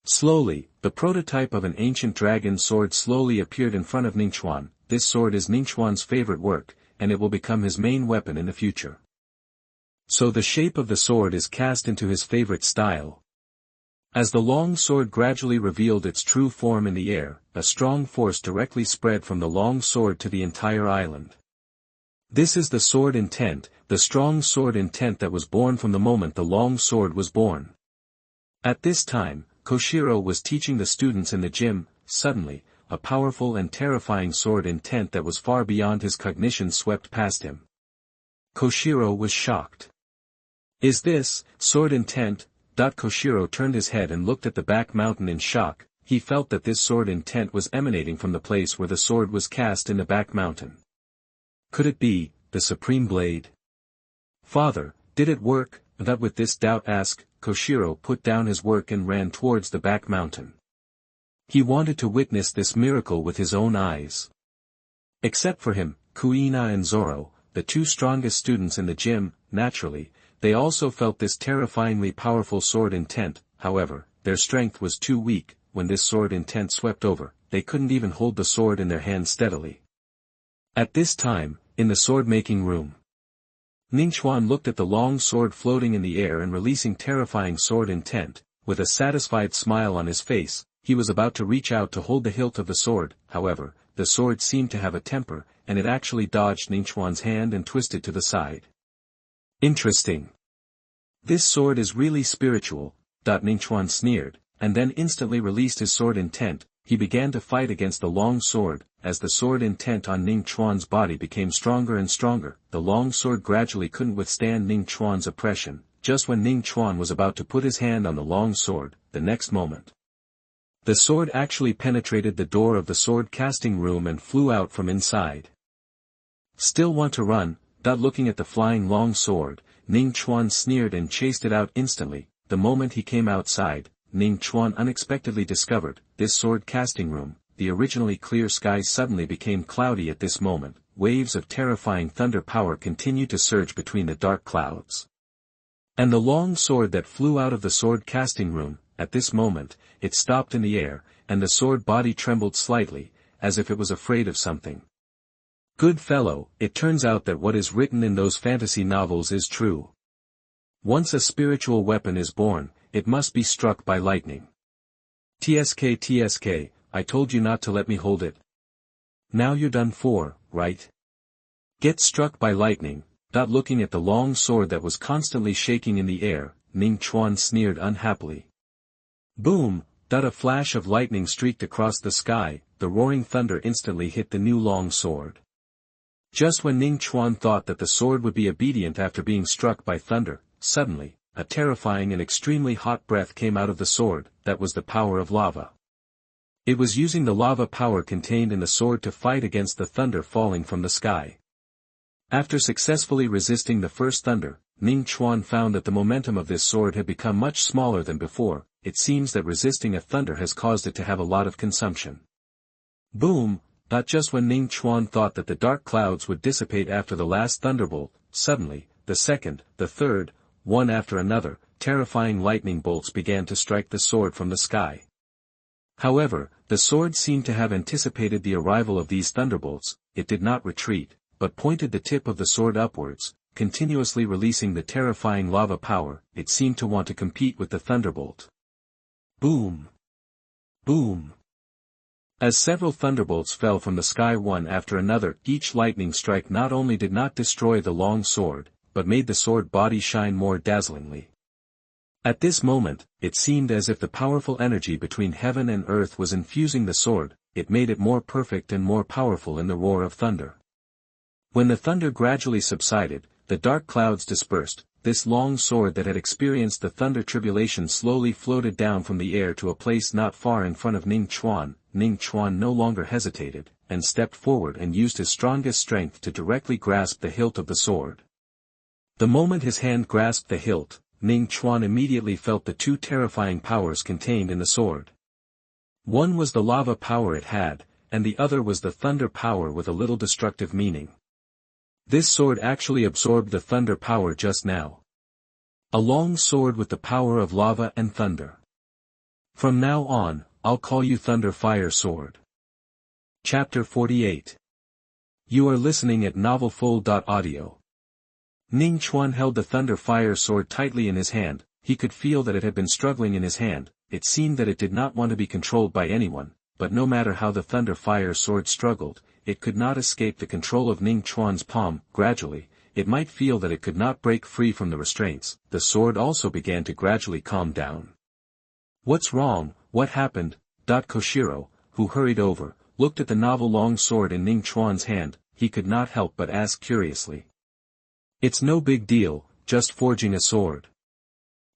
Slowly, the prototype of an ancient dragon sword slowly appeared in front of Ning Chuan. This sword is Ning Chuan's favorite work, and it will become his main weapon in the future. So the shape of the sword is cast into his favorite style. As the long sword gradually revealed its true form in the air, a strong force directly spread from the long sword to the entire island. This is the sword intent, the strong sword intent that was born from the moment the long sword was born. At this time, Koshiro was teaching the students in the gym. Suddenly, a powerful and terrifying sword intent that was far beyond his cognition swept past him. Koshiro was shocked. Is this sword intent? Koshiro turned his head and looked at the back mountain in shock. He felt that this sword intent was emanating from the place where the sword was cast in the back mountain. Could it be the supreme blade? Father, did it work? With this doubt Koshiro put down his work and ran towards the back mountain. He wanted to witness this miracle with his own eyes. Except for him, Kuina and Zoro, the two strongest students in the gym, naturally, they also felt this terrifyingly powerful sword intent. However, their strength was too weak. When this sword intent swept over, they couldn't even hold the sword in their hands steadily. At this time, in the sword-making room, Ningchuan looked at the long sword floating in the air and releasing terrifying sword intent. With a satisfied smile on his face, he was about to reach out to hold the hilt of the sword. However, the sword seemed to have a temper, and it actually dodged Ningchuan's hand and twisted to the side. Interesting. This sword is really spiritual. Ningchuan sneered, and then instantly released his sword intent. he began to fight against the long sword. As the sword intent on Ning Chuan's body became stronger and stronger, the long sword gradually couldn't withstand Ning Chuan's oppression. Just when Ning Chuan was about to put his hand on the long sword, the next moment, the sword actually penetrated the door of the sword casting room and flew out from inside. Still want to run? Looking at the flying long sword, Ning Chuan sneered and chased it out instantly. The moment he came outside, Ning Chuan unexpectedly discovered, this sword casting room, the originally clear skies suddenly became cloudy at this moment. Waves of terrifying thunder power continued to surge between the dark clouds. And the long sword that flew out of the sword casting room, at this moment, it stopped in the air, and the sword body trembled slightly, as if it was afraid of something. Good fellow, it turns out that what is written in those fantasy novels is true. Once a spiritual weapon is born, it must be struck by lightning. TSK, I told you not to let me hold it. Now you're done for, right? Get struck by lightning. Looking at the long sword that was constantly shaking in the air, Ning Chuan sneered unhappily. Boom! A flash of lightning streaked across the sky. The roaring thunder instantly hit the new long sword. Just when Ning Chuan thought that the sword would be obedient after being struck by thunder, suddenly, a terrifying and extremely hot breath came out of the sword. That was the power of lava. It was using the lava power contained in the sword to fight against the thunder falling from the sky. After successfully resisting the first thunder, Ning Chuan found that the momentum of this sword had become much smaller than before. It seems that resisting a thunder has caused it to have a lot of consumption. Boom! Just when Ning Chuan thought that the dark clouds would dissipate after the last thunderbolt, suddenly, the second, the third, one after another, terrifying lightning bolts began to strike the sword from the sky. However, the sword seemed to have anticipated the arrival of these thunderbolts. It did not retreat, but pointed the tip of the sword upwards, continuously releasing the terrifying lava power. It seemed to want to compete with the thunderbolt. Boom! Boom! As several thunderbolts fell from the sky one after another, each lightning strike not only did not destroy the long sword, but made the sword body shine more dazzlingly. At this moment, it seemed as if the powerful energy between heaven and earth was infusing the sword. It made it more perfect and more powerful in the roar of thunder. When the thunder gradually subsided, the dark clouds dispersed. This long sword that had experienced the thunder tribulation slowly floated down from the air to a place not far in front of Ning Chuan. Ning Chuan no longer hesitated, and stepped forward and used his strongest strength to directly grasp the hilt of the sword. The moment his hand grasped the hilt, Ning Chuan immediately felt the two terrifying powers contained in the sword. One was the lava power it had, and the other was the thunder power with a little destructive meaning. This sword actually absorbed the thunder power just now. A long sword with the power of lava and thunder. From now on, I'll call you Thunder Fire Sword. Chapter 48. You are listening at novelfull.audio. Ning Chuan held the Thunder Fire Sword tightly in his hand. He could feel that it had been struggling in his hand. It seemed that it did not want to be controlled by anyone, but no matter how the Thunder Fire Sword struggled, it could not escape the control of Ning Chuan's palm. Gradually, it might feel that it could not break free from the restraints. The sword also began to gradually calm down. What's wrong? What happened? Koshiro, who hurried over, looked at the novel long sword in Ning Chuan's hand. He could not help but ask curiously. It's no big deal, just forging a sword.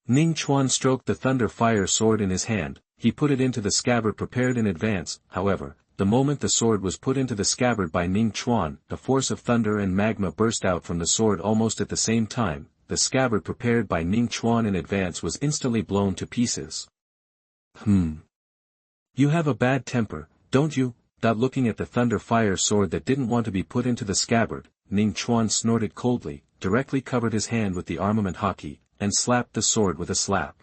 Ning Chuan stroked the Thunder Fire Sword in his hand. He put it into the scabbard prepared in advance. However, the moment the sword was put into the scabbard by Ning Chuan, a force of thunder and magma burst out from the sword almost at the same time. The scabbard prepared by Ning Chuan in advance was instantly blown to pieces. You have a bad temper, don't you? Looking at the Thunder Fire Sword that didn't want to be put into the scabbard, Ning Chuan snorted coldly, directly covered his hand with the armament Hawkeye, and slapped the sword with a slap.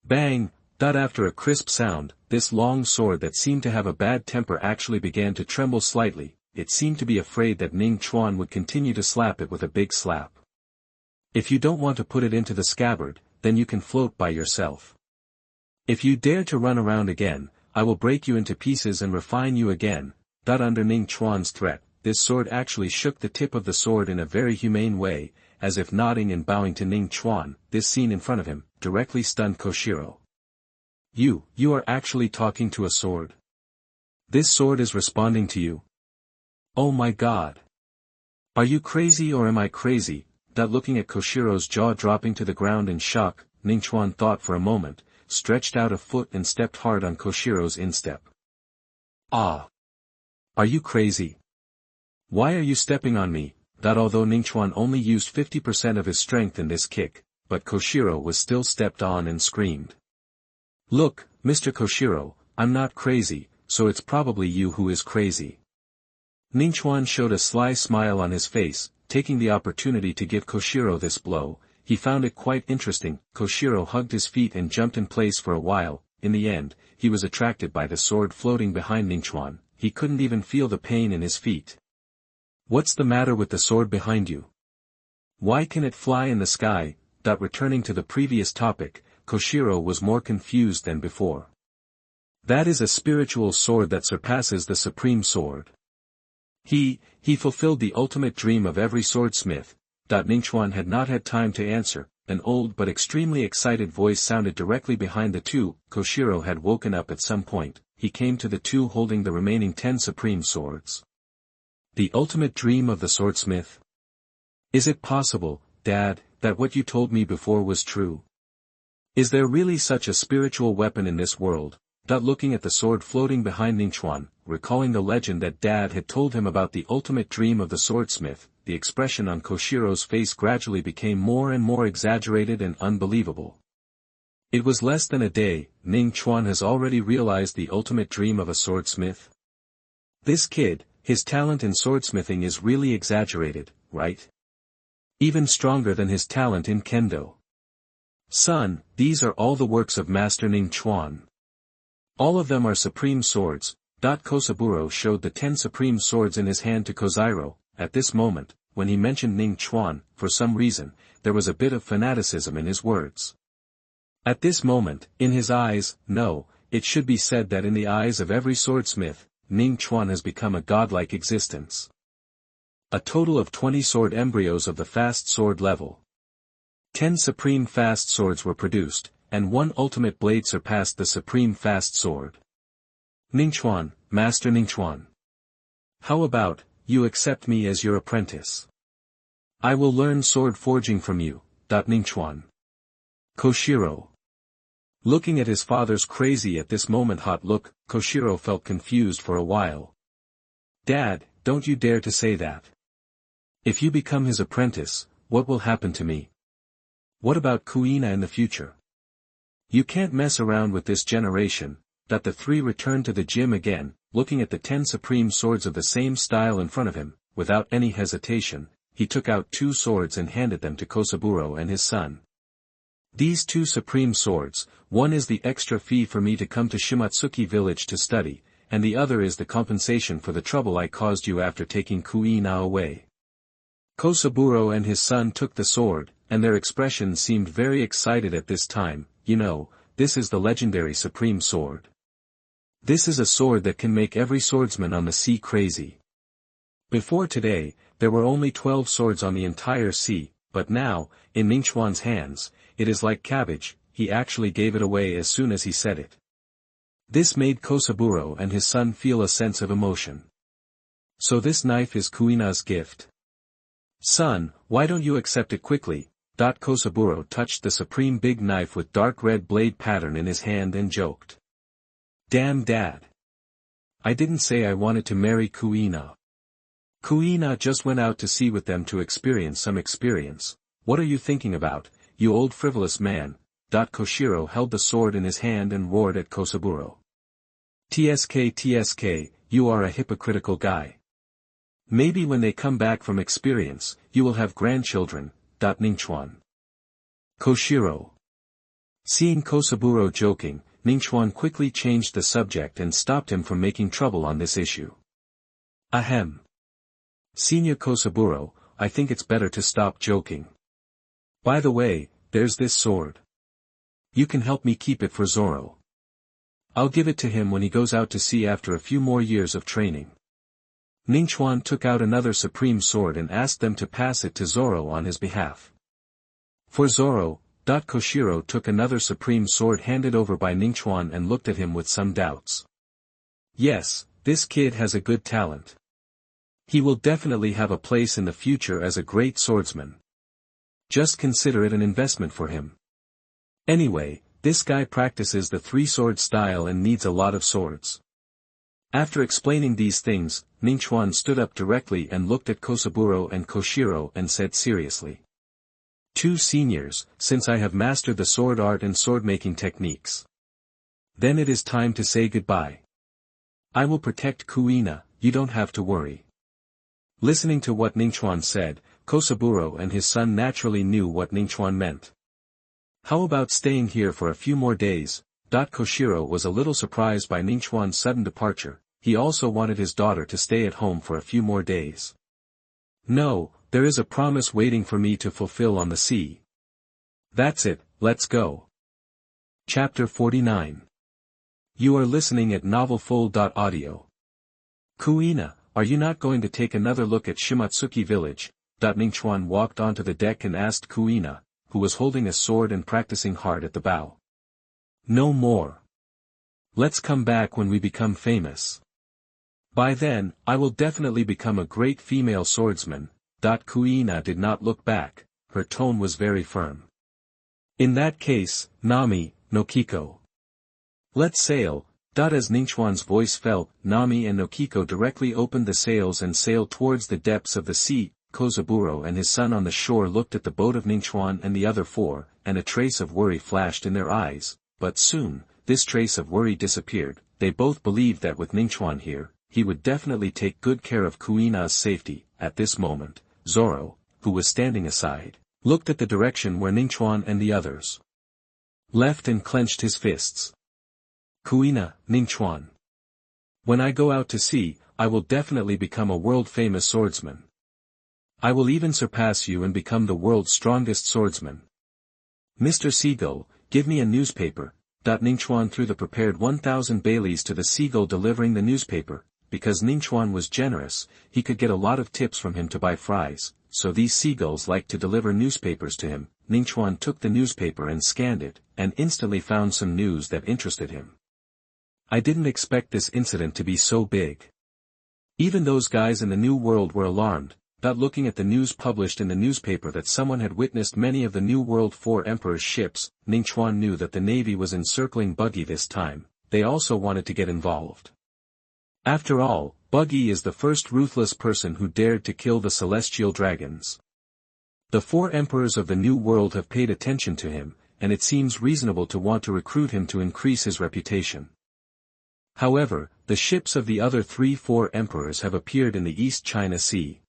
Bang! After a crisp sound, this long sword that seemed to have a bad temper actually began to tremble slightly. It seemed to be afraid that Ning Chuan would continue to slap it with a big slap. If you don't want to put it into the scabbard, then you can float by yourself. If you dare to run around again, I will break you into pieces and refine you again. Under Ning Chuan's threat, this sword actually shook the tip of the sword in a very humane way, as if nodding and bowing to Ning Chuan. This scene in front of him directly stunned Koshiro. You are actually talking to a sword? This sword is responding to you. Oh my god. Are you crazy or am I crazy? Looking at Koshiro's jaw dropping to the ground in shock, Ningchuan thought for a moment, stretched out a foot and stepped hard on Koshiro's instep. Ah! Are you crazy? Why are you stepping on me? Although Ningchuan only used 50% of his strength in this kick, but Koshiro was still stepped on and screamed. Look, Mr. Koshiro, I'm not crazy, so it's probably you who is crazy. Ningchuan showed a sly smile on his face, taking the opportunity to give Koshiro this blow. He found it quite interesting. Koshiro hugged his feet and jumped in place for a while. In the end, he was attracted by the sword floating behind Ningchuan. He couldn't even feel the pain in his feet. What's the matter with the sword behind you? Why can it fly in the sky? Returning to the previous topic, Koshiro was more confused than before. That is a spiritual sword that surpasses the supreme sword. He fulfilled the ultimate dream of every swordsmith. Ningchuan had not had time to answer. An old but extremely excited voice sounded directly behind the two. Koshiro had woken up at some point. He came to the two holding the remaining 10 supreme swords. The ultimate dream of the swordsmith? Is it possible, Dad, that what you told me before was true? Is there really such a spiritual weapon in this world? Looking at the sword floating behind Ningchuan, recalling the legend that Dad had told him about the ultimate dream of the swordsmith, the expression on Koshiro's face gradually became more and more exaggerated and unbelievable. It was less than a day. Ningchuan has already realized the ultimate dream of a swordsmith? This kid, his talent in swordsmithing is really exaggerated, right? Even stronger than his talent in kendo. Son, these are all the works of Master Ning Chuan. All of them are supreme swords. Kosaburo showed the 10 supreme swords in his hand to Koziro. At this moment, when he mentioned Ning Chuan, for some reason, there was a bit of fanaticism in his words. At this moment, in his eyes, no, it should be said that in the eyes of every swordsmith, Ning Chuan has become a godlike existence. A total of 20 sword embryos of the fast sword level. 10 supreme fast swords were produced, and 1 ultimate blade surpassed the supreme fast sword. Ningchuan, Master Ningchuan. How about, you accept me as your apprentice? I will learn sword forging from you, Ningchuan. Koshiro. Looking at his father's crazy at this moment hot look, Koshiro felt confused for a while. Dad, don't you dare to say that. If you become his apprentice, what will happen to me? What about Kuina in the future? You can't mess around with this generation. The three returned to the gym again, looking at the 10 supreme swords of the same style in front of him. Without any hesitation, he took out 2 swords and handed them to Kosaburo and his son. These 2 supreme swords, one is the extra fee for me to come to Shimatsuki village to study, and the other is the compensation for the trouble I caused you after taking Kuina away. Kosaburo and his son took the sword, and their expressions seemed very excited at this time. You know, this is the legendary supreme sword. This is a sword that can make every swordsman on the sea crazy. Before today, there were only 12 swords on the entire sea, but now, in Ningchuan's hands, it is like cabbage. He actually gave it away as soon as he said it. This made Kosaburo and his son feel a sense of emotion. So this knife is Kuina's gift. Son, why don't you accept it quickly? Kosaburo touched the supreme big knife with dark red blade pattern in his hand and joked. Damn Dad. I didn't say I wanted to marry Kuina. Kuina just went out to sea with them to experience some experience. What are you thinking about, you old frivolous man? Koshiro held the sword in his hand and roared at Kosaburo. TSK, you are a hypocritical guy. Maybe when they come back from experience, you will have grandchildren. Ningchuan. Koshiro. Seeing Kosaburo joking, Ningchuan quickly changed the subject and stopped him from making trouble on this issue. Ahem. Senior Kosaburo, I think it's better to stop joking. By the way, there's this sword. You can help me keep it for Zoro. I'll give it to him when he goes out to sea after a few more years of training. Ningchuan took out another supreme sword and asked them to pass it to Zoro on his behalf. For Zoro, Koshiro took another supreme sword handed over by Ningchuan and looked at him with some doubts. Yes, this kid has a good talent. He will definitely have a place in the future as a great swordsman. Just consider it an investment for him. Anyway, this guy practices the three-sword style and needs a lot of swords. After explaining these things, Ningchuan stood up directly and looked at Kosaburo and Koshiro and said seriously. Two seniors, since I have mastered the sword art and sword-making techniques. Then it is time to say goodbye. I will protect Kuina, you don't have to worry. Listening to what Ningchuan said, Kosaburo and his son naturally knew what Ningchuan meant. How about staying here for a few more days? Koshiro was a little surprised by Ningchuan's sudden departure. He also wanted his daughter to stay at home for a few more days. No, there is a promise waiting for me to fulfill on the sea. That's it, let's go. Chapter 49. You are listening at novelfull.audio. Kuina, are you not going to take another look at Shimatsuki village? Ningchuan walked onto the deck and asked Kuina, who was holding a sword and practicing hard at the bow. No more. Let's come back when we become famous. By then, I will definitely become a great female swordsman. Kuina did not look back, her tone was very firm. In that case, Nami, no Kiko. Let's sail. As Ningchuan's voice fell, Nami and Nokiko directly opened the sails and sailed towards the depths of the sea. Kozaburo and his son on the shore looked at the boat of Ningchuan and the other four, and a trace of worry flashed in their eyes, but soon, this trace of worry disappeared. They both believed that with Ningchuan here, he would definitely take good care of Kuina's safety. At this moment, Zoro, who was standing aside, looked at the direction where Ningchuan and the others left and clenched his fists. Kuina, Ningchuan. When I go out to sea, I will definitely become a world-famous swordsman. I will even surpass you and become the world's strongest swordsman. Mr. Seagull, give me a newspaper. Ningchuan threw the prepared 1,000 baileys to the seagull delivering the newspaper. Because Ningchuan was generous, he could get a lot of tips from him to buy fries, so these seagulls liked to deliver newspapers to him. Ningchuan took the newspaper and scanned it, and instantly found some news that interested him. I didn't expect this incident to be so big. Even those guys in the New World were alarmed. Looking at the news published in the newspaper that someone had witnessed many of the New World 4 Emperor's ships, Ningchuan knew that the Navy was encircling Buggy this time. They also wanted to get involved. After all, Buggy is the first ruthless person who dared to kill the celestial dragons. The 4 emperors of the New World have paid attention to him, and it seems reasonable to want to recruit him to increase his reputation. However, the ships of the other 3-4 emperors have appeared in the East China Sea.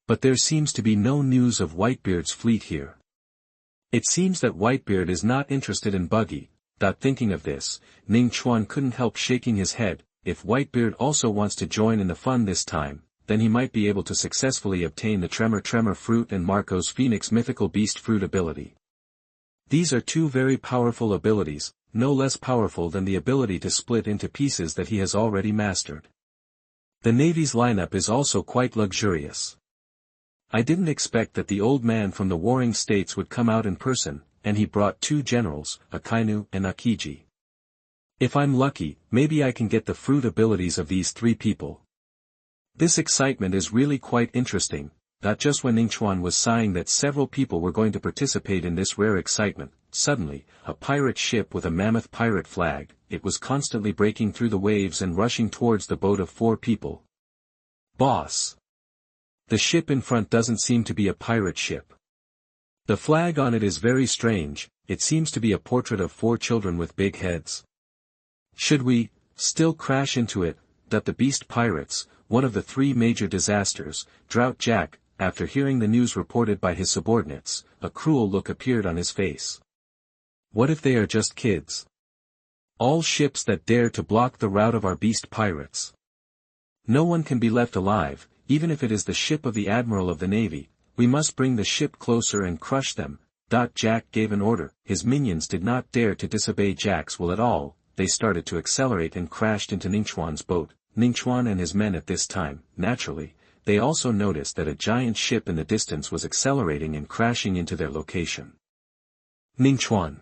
But there seems to be no news of Whitebeard's fleet here. It seems that Whitebeard is not interested in Buggy. Thinking of this, Ningchuan couldn't help shaking his head. If Whitebeard also wants to join in the fun this time, then he might be able to successfully obtain the Tremor fruit and Marco's Phoenix mythical beast fruit ability. These are two very powerful abilities, no less powerful than the ability to split into pieces that he has already mastered. The Navy's lineup is also quite luxurious. I didn't expect that the old man from the warring states would come out in person, and he brought 2 generals, Akainu and Akiji. If I'm lucky, maybe I can get the fruit abilities of these 3 people. This excitement is really quite interesting. Just when Ningchuan was sighing that several people were going to participate in this rare excitement, suddenly, a pirate ship with a mammoth pirate flag, it was constantly breaking through the waves and rushing towards the boat of 4 people. Boss! The ship in front doesn't seem to be a pirate ship. The flag on it is very strange, it seems to be a portrait of 4 children with big heads. Should we still crash into it? The beast pirates, one of the 3 major disasters, Drought Jack, after hearing the news reported by his subordinates, a cruel look appeared on his face. What if they are just kids? All ships that dare to block the route of our beast pirates. No one can be left alive. Even if it is the ship of the Admiral of the Navy, we must bring the ship closer and crush them. Jack gave an order. His minions did not dare to disobey Jack's will at all. They started to accelerate and crashed into Ningchuan's boat. Ningchuan and his men at this time, naturally, they also noticed that a giant ship in the distance was accelerating and crashing into their location. Ningchuan.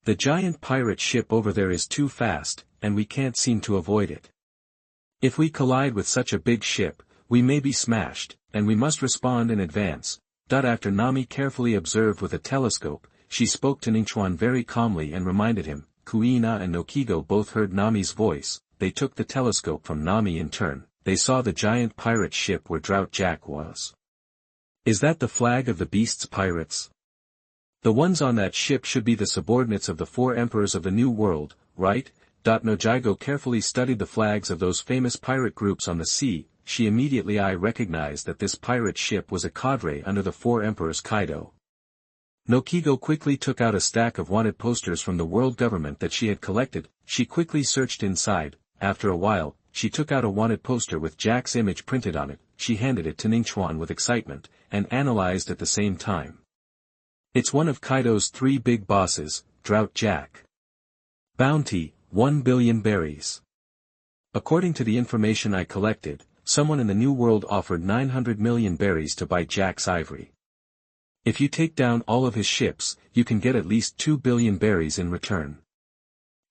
The giant pirate ship over there is too fast, and we can't seem to avoid it. If we collide with such a big ship, we may be smashed, and we must respond in advance. After Nami carefully observed with a telescope, she spoke to Ningchuan very calmly and reminded him. Kuina and Nokigo both heard Nami's voice. They took the telescope from Nami in turn. They saw the giant pirate ship where Drought Jack was. Is that the flag of the Beast's pirates? The ones on that ship should be the subordinates of the 4 emperors of the New World, right? Nojigo carefully studied the flags of those famous pirate groups on the sea. She immediately recognized that this pirate ship was a cadre under the 4 emperors Kaido. Nokigo quickly took out a stack of wanted posters from the world government that she had collected. She quickly searched inside. After a while, she took out a wanted poster with Jack's image printed on it. She handed it to Ningchuan with excitement, and analyzed at the same time. It's one of Kaido's 3 big bosses, Drought Jack. Bounty, 1 billion berries. According to the information I collected, someone in the New World offered 900 million berries to buy Jack's ivory. If you take down all of his ships, you can get at least 2 billion berries in return.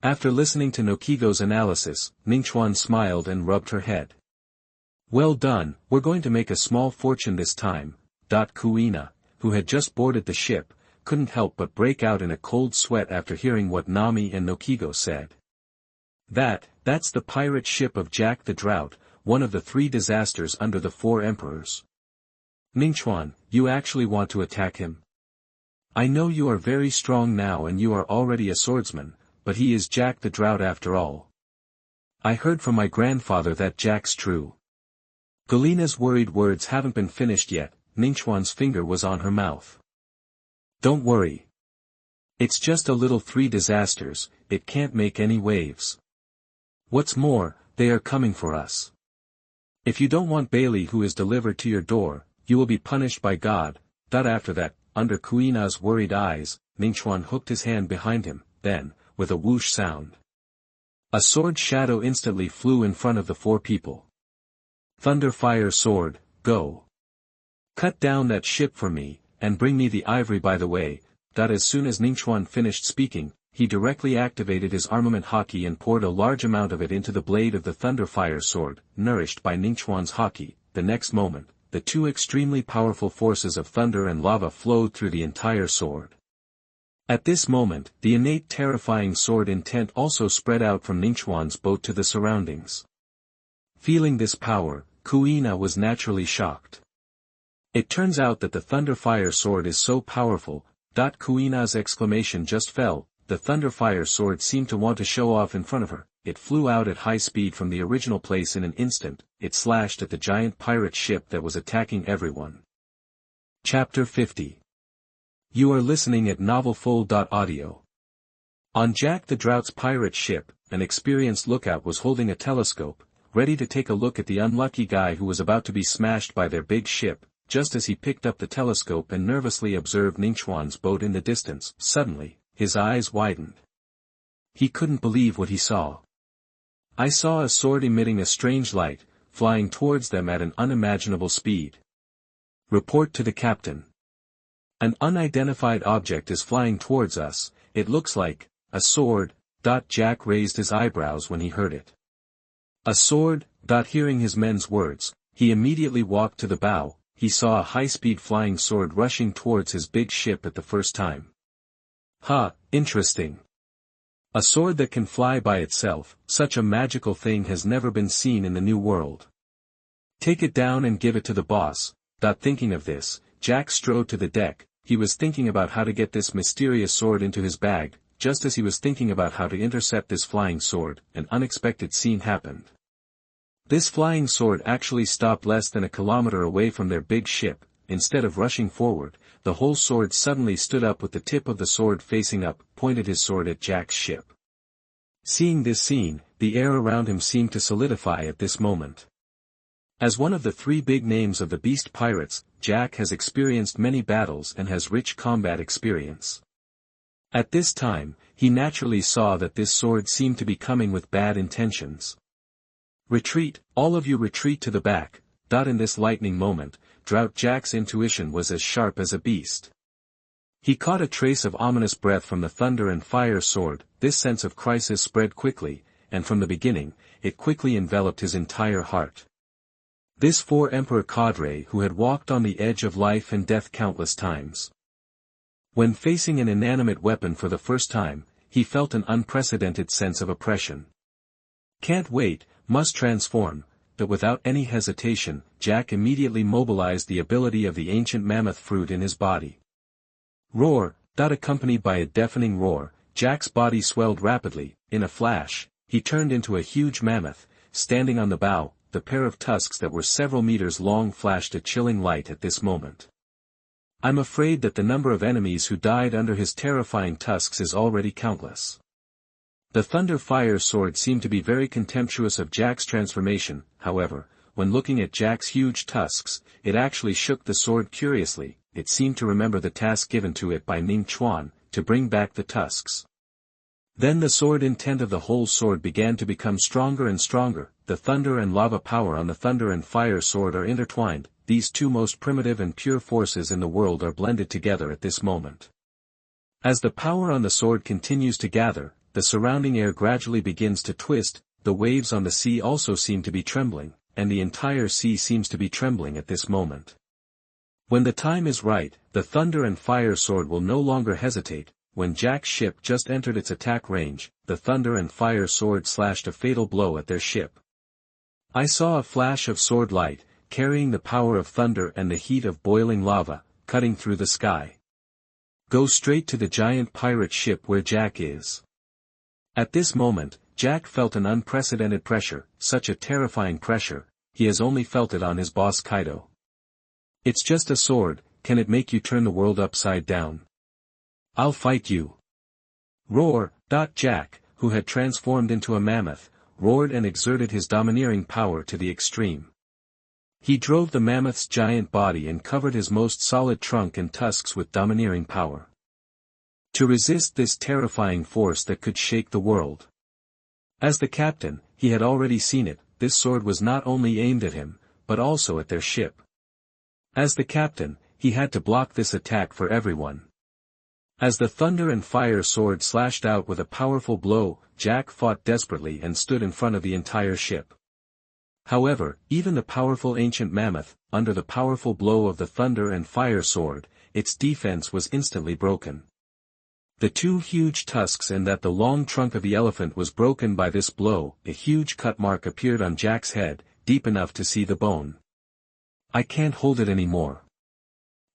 After listening to Nokigo's analysis, Ningchuan smiled and rubbed her head. Well done, we're going to make a small fortune this time. Kuina, who had just boarded the ship, couldn't help but break out in a cold sweat after hearing what Nami and Nokigo said. That's the pirate ship of Jack the Drought, one of the 3 disasters under the 4 emperors. Ningchuan, you actually want to attack him? I know you are very strong now and you are already a swordsman, but he is Jack the Drought after all. I heard from my grandfather that Jack's true. Galina's worried words haven't been finished yet. Ningchuan's finger was on her mouth. Don't worry. It's just a little 3 disasters, it can't make any waves. What's more, they are coming for us. If you don't want Bailey who is delivered to your door, you will be punished by God. After that, under Kuina's worried eyes, Ningchuan hooked his hand behind him, then, with a whoosh sound, a sword shadow instantly flew in front of the 4 people. Thunder Fire Sword, go. Cut down that ship for me, and bring me the ivory by the way. As soon as Ningchuan finished speaking, he directly activated his armament Hawkeye and poured a large amount of it into the blade of the Thunder Fire Sword, nourished by Ningchuan's Hawkeye. The next moment, the 2 extremely powerful forces of thunder and lava flowed through the entire sword. At this moment, the innate terrifying sword intent also spread out from Ningchuan's boat to the surroundings. Feeling this power, Kuina was naturally shocked. It turns out that the Thunder Fire Sword is so powerful. Kuina's exclamation just fell. The Thunder Fire Sword seemed to want to show off in front of her. It flew out at high speed from the original place in an instant. It slashed at the giant pirate ship that was attacking everyone. Chapter 50. You are listening at novelfull.audio. On Jack the Drought's pirate ship, an experienced lookout was holding a telescope, ready to take a look at the unlucky guy who was about to be smashed by their big ship. Just as he picked up the telescope and nervously observed Ningchuan's boat in the distance, suddenly, his eyes widened. He couldn't believe what he saw. I saw a sword emitting a strange light, flying towards them at an unimaginable speed. Report to the captain. An unidentified object is flying towards us. It looks like a sword. Jack raised his eyebrows when he heard it. A sword. Hearing his men's words, he immediately walked to the bow. He saw a high-speed flying sword rushing towards his big ship at the first time. Interesting. A sword that can fly by itself, such a magical thing has never been seen in the New World. Take it down and give it to the boss. Thinking of this, Jack strode to the deck. He was thinking about how to get this mysterious sword into his bag. Just as he was thinking about how to intercept this flying sword, an unexpected scene happened. This flying sword actually stopped less than a kilometer away from their big ship. Instead of rushing forward, the whole sword suddenly stood up with the tip of the sword facing up, pointed his sword at Jack's ship. Seeing this scene, the air around him seemed to solidify at this moment. As one of the 3 big names of the Beast Pirates, Jack has experienced many battles and has rich combat experience. At this time, he naturally saw that this sword seemed to be coming with bad intentions. Retreat, all of you retreat to the back. In this lightning moment, Drought Jack's intuition was as sharp as a beast. He caught a trace of ominous breath from the thunder and fire sword. This sense of crisis spread quickly, and from the beginning, it quickly enveloped his entire heart. This four-emperor cadre who had walked on the edge of life and death countless times. When facing an inanimate weapon for the first time, he felt an unprecedented sense of oppression. Can't wait, must transform, but without any hesitation, Jack immediately mobilized the ability of the ancient mammoth fruit in his body. Roar, accompanied by a deafening roar, Jack's body swelled rapidly. In a flash, he turned into a huge mammoth. Standing on the bow, the pair of tusks that were several meters long flashed a chilling light at this moment. I'm afraid that the number of enemies who died under his terrifying tusks is already countless. The Thunder Fire Sword seemed to be very contemptuous of Jack's transformation. However, when looking at Jack's huge tusks, it actually shook the sword curiously. It seemed to remember the task given to it by Ning Chuan, to bring back the tusks. Then the sword intent of the whole sword began to become stronger and stronger. The thunder and lava power on the Thunder and Fire Sword are intertwined. These two most primitive and pure forces in the world are blended together at this moment. As the power on the sword continues to gather, the surrounding air gradually begins to twist. The waves on the sea also seem to be trembling, and the entire sea seems to be trembling at this moment. When the time is right, the Thunder and Fire Sword will no longer hesitate. When Jack's ship just entered its attack range, the Thunder and Fire Sword slashed a fatal blow at their ship. I saw a flash of sword light, carrying the power of thunder and the heat of boiling lava, cutting through the sky. Go straight to the giant pirate ship where Jack is. At this moment, Jack felt an unprecedented pressure, such a terrifying pressure. He has only felt it on his boss Kaido. It's just a sword, can it make you turn the world upside down? I'll fight you. Roar. Jack, who had transformed into a mammoth, roared and exerted his domineering power to the extreme. He drove the mammoth's giant body and covered his most solid trunk and tusks with domineering power. To resist this terrifying force that could shake the world. As the captain, he had already seen it. This sword was not only aimed at him, but also at their ship. As the captain, he had to block this attack for everyone. As the Thunder and Fire Sword slashed out with a powerful blow, Jack fought desperately and stood in front of the entire ship. However, even the powerful ancient mammoth, under the powerful blow of the Thunder and Fire Sword, its defense was instantly broken. The two huge tusks and that the long trunk of the elephant was broken by this blow. A huge cut mark appeared on Jack's head, deep enough to see the bone. I can't hold it anymore.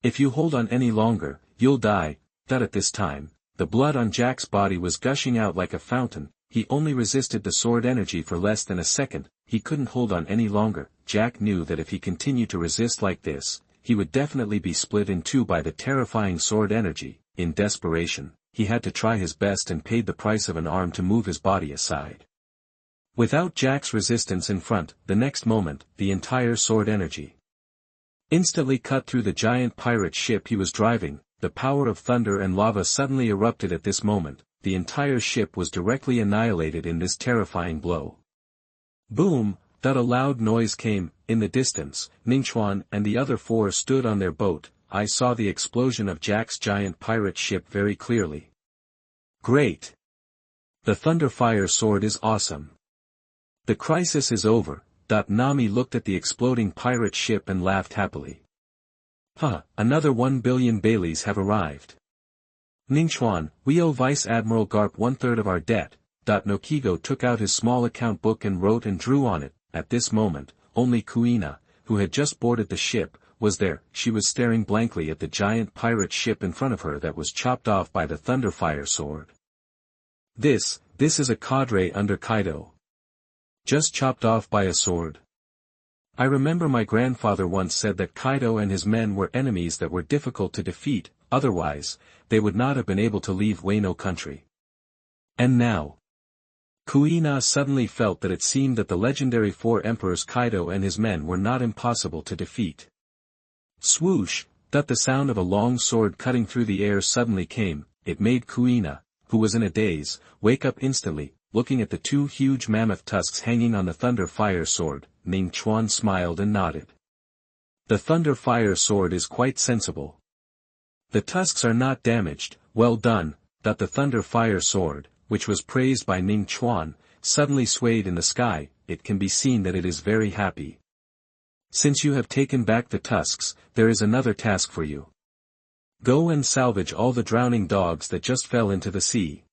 If you hold on any longer, you'll die. At this time, the blood on Jack's body was gushing out like a fountain. He only resisted the sword energy for less than a second. He couldn't hold on any longer. Jack knew that if he continued to resist like this, he would definitely be split in two by the terrifying sword energy. In desperation, he had to try his best and paid the price of an arm to move his body aside. Without Jack's resistance in front, the next moment, the entire sword energy instantly cut through the giant pirate ship he was driving. The power of thunder and lava suddenly erupted at this moment. The entire ship was directly annihilated in this terrifying blow. Boom! A loud noise came. In the distance, Ningchuan and the other four stood on their boat. I saw the explosion of Jack's giant pirate ship very clearly. Great! The Thunder Fire Sword is awesome. The crisis is over. Nami looked at the exploding pirate ship and laughed happily. Another 1 billion Baileys have arrived. Ningchuan, we owe Vice Admiral Garp 1/3 of our debt. Nokigo took out his small account book and wrote and drew on it. At this moment, only Kuina, who had just boarded the ship, was there. She was staring blankly at the giant pirate ship in front of her that was chopped off by the Thunder Fire Sword. This is a cadre under Kaido. Just chopped off by a sword. I remember my grandfather once said that Kaido and his men were enemies that were difficult to defeat, otherwise, they would not have been able to leave Wano country. And now, Kuina suddenly felt that it seemed that the legendary four emperors Kaido and his men were not impossible to defeat. Swoosh! The sound of a long sword cutting through the air suddenly came. It made Kuina, who was in a daze, wake up instantly, looking at the two huge mammoth tusks hanging on the Thunder Fire Sword. Ning Chuan smiled and nodded. The Thunder Fire Sword is quite sensible. The tusks are not damaged. Well done. The Thunder Fire Sword, which was praised by Ning Chuan, suddenly swayed in the sky, it can be seen that it is very happy. Since you have taken back the tusks, there is another task for you. Go and salvage all the drowning dogs that just fell into the sea.